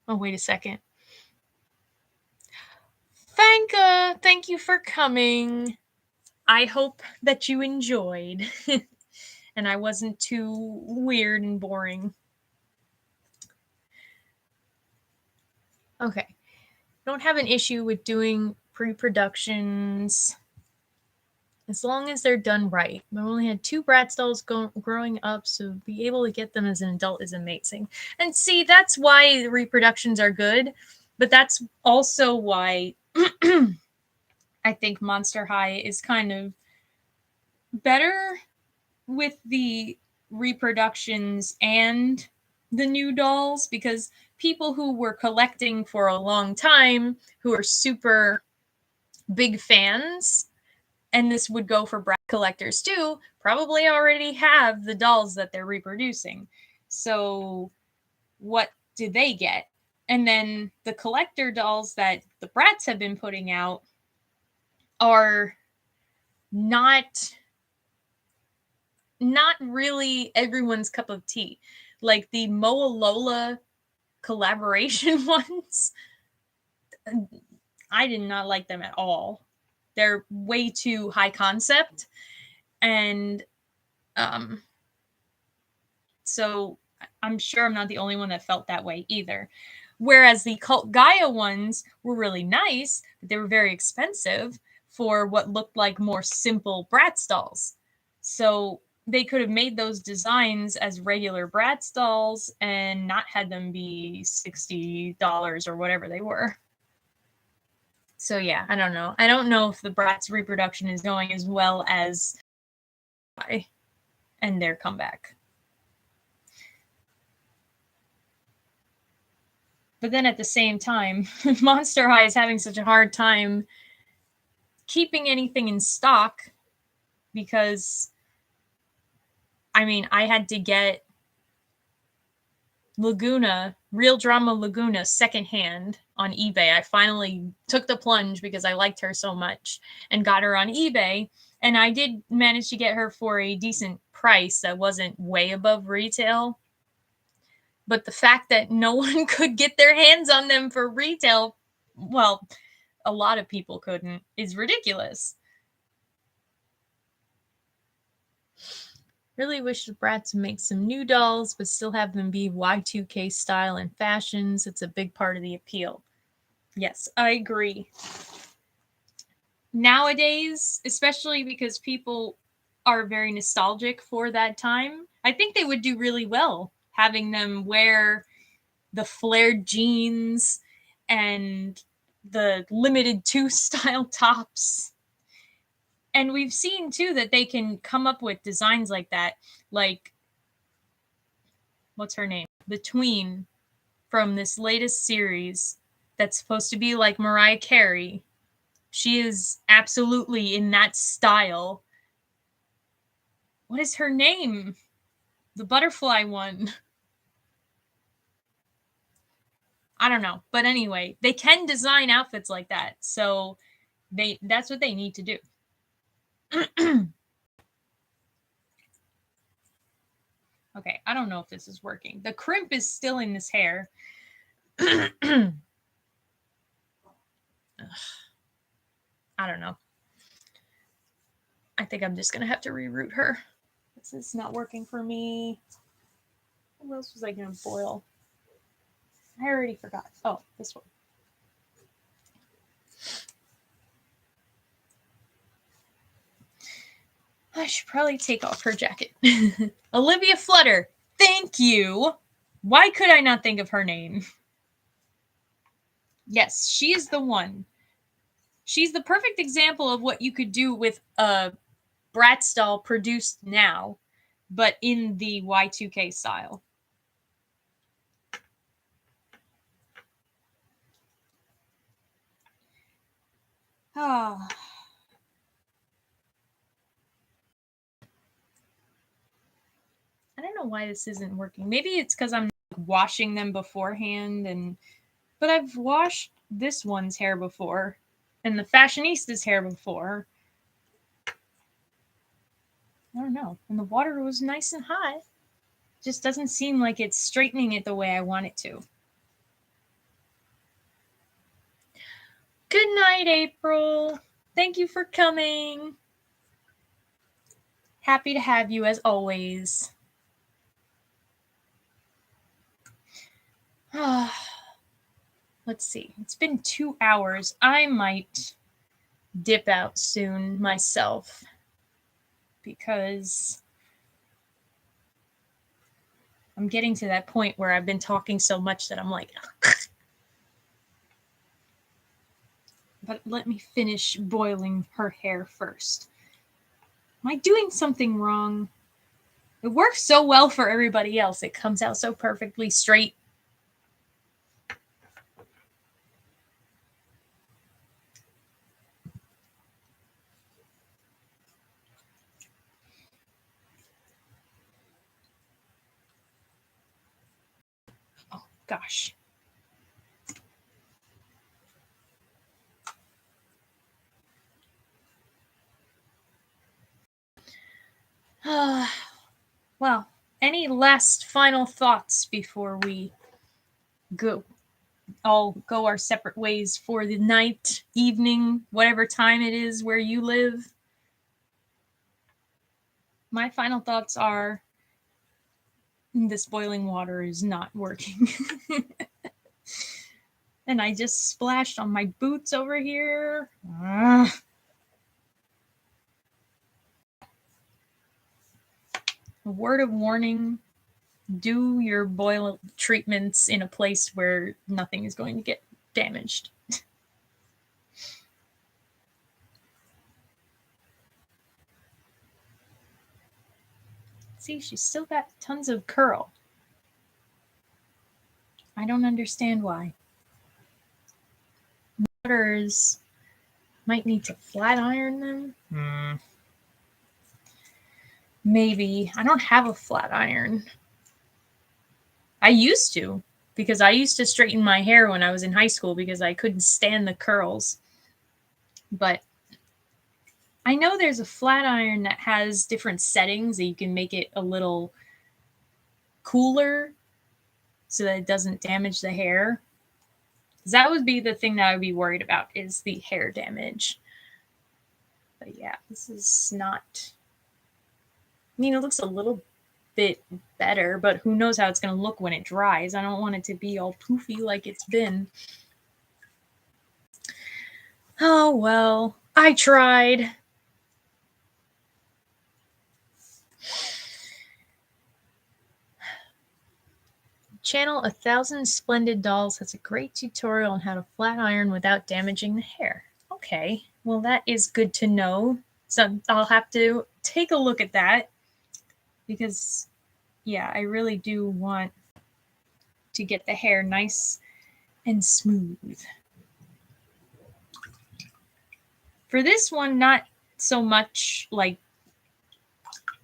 oh, wait a second. Fanka, thank you for coming. I hope that you enjoyed and I wasn't too weird and boring. Okay. Don't have an issue with doing pre-productions as long as they're done right. I only had 2 Bratz dolls growing up, so be able to get them as an adult is amazing. And see, that's why the reproductions are good, but that's also why I think Monster High is kind of better with the reproductions and the new dolls, because people who were collecting for a long time, who are super big fans, and this would go for Bratz collectors too, probably already have the dolls that they're reproducing. So what do they get? And then the collector dolls that the Bratz have been putting out are not really everyone's cup of tea. Like the Moa Lola collaboration ones, I did not like them at all. They're way too high concept, and so I'm sure I'm not the only one that felt that way either. Whereas the Cult Gaia ones were really nice, but they were very expensive for what looked like more simple Bratz dolls. So they could have made those designs as regular Bratz dolls and not had them be $60 or whatever they were. So yeah, I don't know. I don't know if the Bratz reproduction is going as well as and their comeback. But then at the same time, Monster High is having such a hard time keeping anything in stock because, I mean, I had to get Laguna, Real Drama Laguna, secondhand on eBay. I finally took the plunge because I liked her so much and got her on eBay. And I did manage to get her for a decent price that wasn't way above retail. But the fact that no one could get their hands on them for retail, well, a lot of people couldn't, is ridiculous. Really wish the Bratz would make some new dolls, but still have them be Y2K style and fashions. It's a big part of the appeal. Yes, I agree. Nowadays, especially because people are very nostalgic for that time, I think they would do really well having them wear the flared jeans and the limited 2 style tops. And we've seen too that they can come up with designs like that. Like, what's her name? The tween from this latest series that's supposed to be like Mariah Carey. She is absolutely in that style. What is her name? The butterfly one. I don't know. But anyway, they can design outfits like that. So that's what they need to do. Okay, I don't know if this is working. The crimp is still in this hair. I don't know. I think I'm just going to have to reroute her. This is not working for me. What else was I going to boil? I already forgot. Oh, this one. I should probably take off her jacket. Olivia Flutter. Thank you. Why could I not think of her name? Yes, she is the one. She's the perfect example of what you could do with a Bratz doll produced now, but in the Y2K style. Oh. I don't know why this isn't working. Maybe it's because I'm washing them beforehand and But I've washed this one's hair before, and the fashionista's hair before. I don't know. And the water was nice and hot. Just doesn't seem like it's straightening it the way I want it to. Good night, April. Thank you for coming. Happy to have you as always. Let's see. It's been 2 hours. I might dip out soon myself because I'm getting to that point where I've been talking so much that I'm like, but let me finish boiling her hair first. Am I doing something wrong? It works so well for everybody else. It comes out so perfectly straight. Oh, gosh. Well, any last final thoughts before we all go our separate ways for the night, evening, whatever time it is where you live? My final thoughts are this boiling water is not working. And I just splashed on my boots over here. A word of warning, do your boil treatments in a place where nothing is going to get damaged. See, she's still got tons of curl. I don't understand why. Waters might need to flat iron them. Maybe. I don't have a flat iron. I used to, because I used to straighten my hair when I was in high school because I couldn't stand the curls. But I know there's a flat iron that has different settings that you can make it a little cooler so that it doesn't damage the hair. That would be the thing that I would be worried about, is the hair damage. But yeah, this is not... I mean, it looks a little bit better, but who knows how it's going to look when it dries. I don't want it to be all poofy like it's been. Oh, well, I tried. Channel 1,000 Splendid Dolls has a great tutorial on how to flat iron without damaging the hair. Okay, well, that is good to know. So I'll have to take a look at that because, yeah, I really do want to get the hair nice and smooth. For this one, not so much like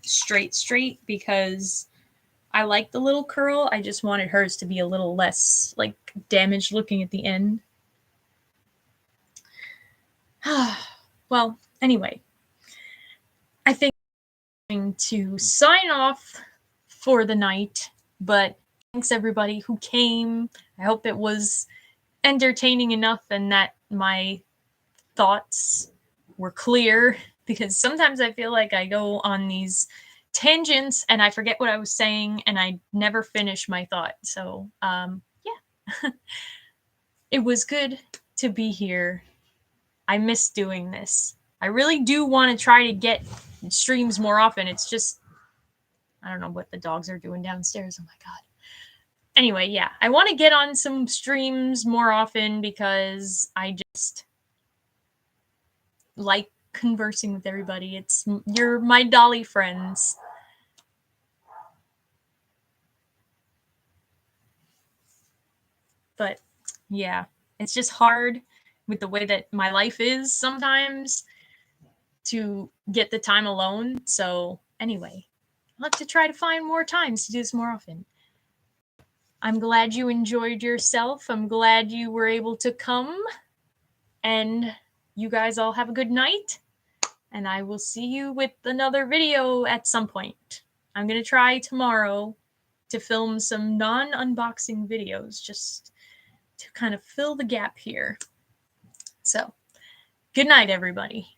straight, because I like the little curl. I just wanted hers to be a little less like damaged looking at the end. Well, anyway, I think I'm going to sign off for the night, but thanks everybody who came. I hope it was entertaining enough and that my thoughts were clear, because sometimes I feel like I go on these tangents and I forget what I was saying and I never finish my thought. So, yeah, it was good to be here. I miss doing this. I really do want to try to get streams more often. It's just, I don't know what the dogs are doing downstairs. Oh my God. Anyway, yeah, I want to get on some streams more often because I just like conversing with everybody. You're my dolly friends. But yeah, it's just hard with the way that my life is sometimes to get the time alone. So anyway, I'll have to try to find more times to do this more often. I'm glad you enjoyed yourself. I'm glad you were able to come. And you guys all have a good night. And I will see you with another video at some point. I'm going to try tomorrow to film some non-unboxing videos just to kind of fill the gap here. So, good night, everybody.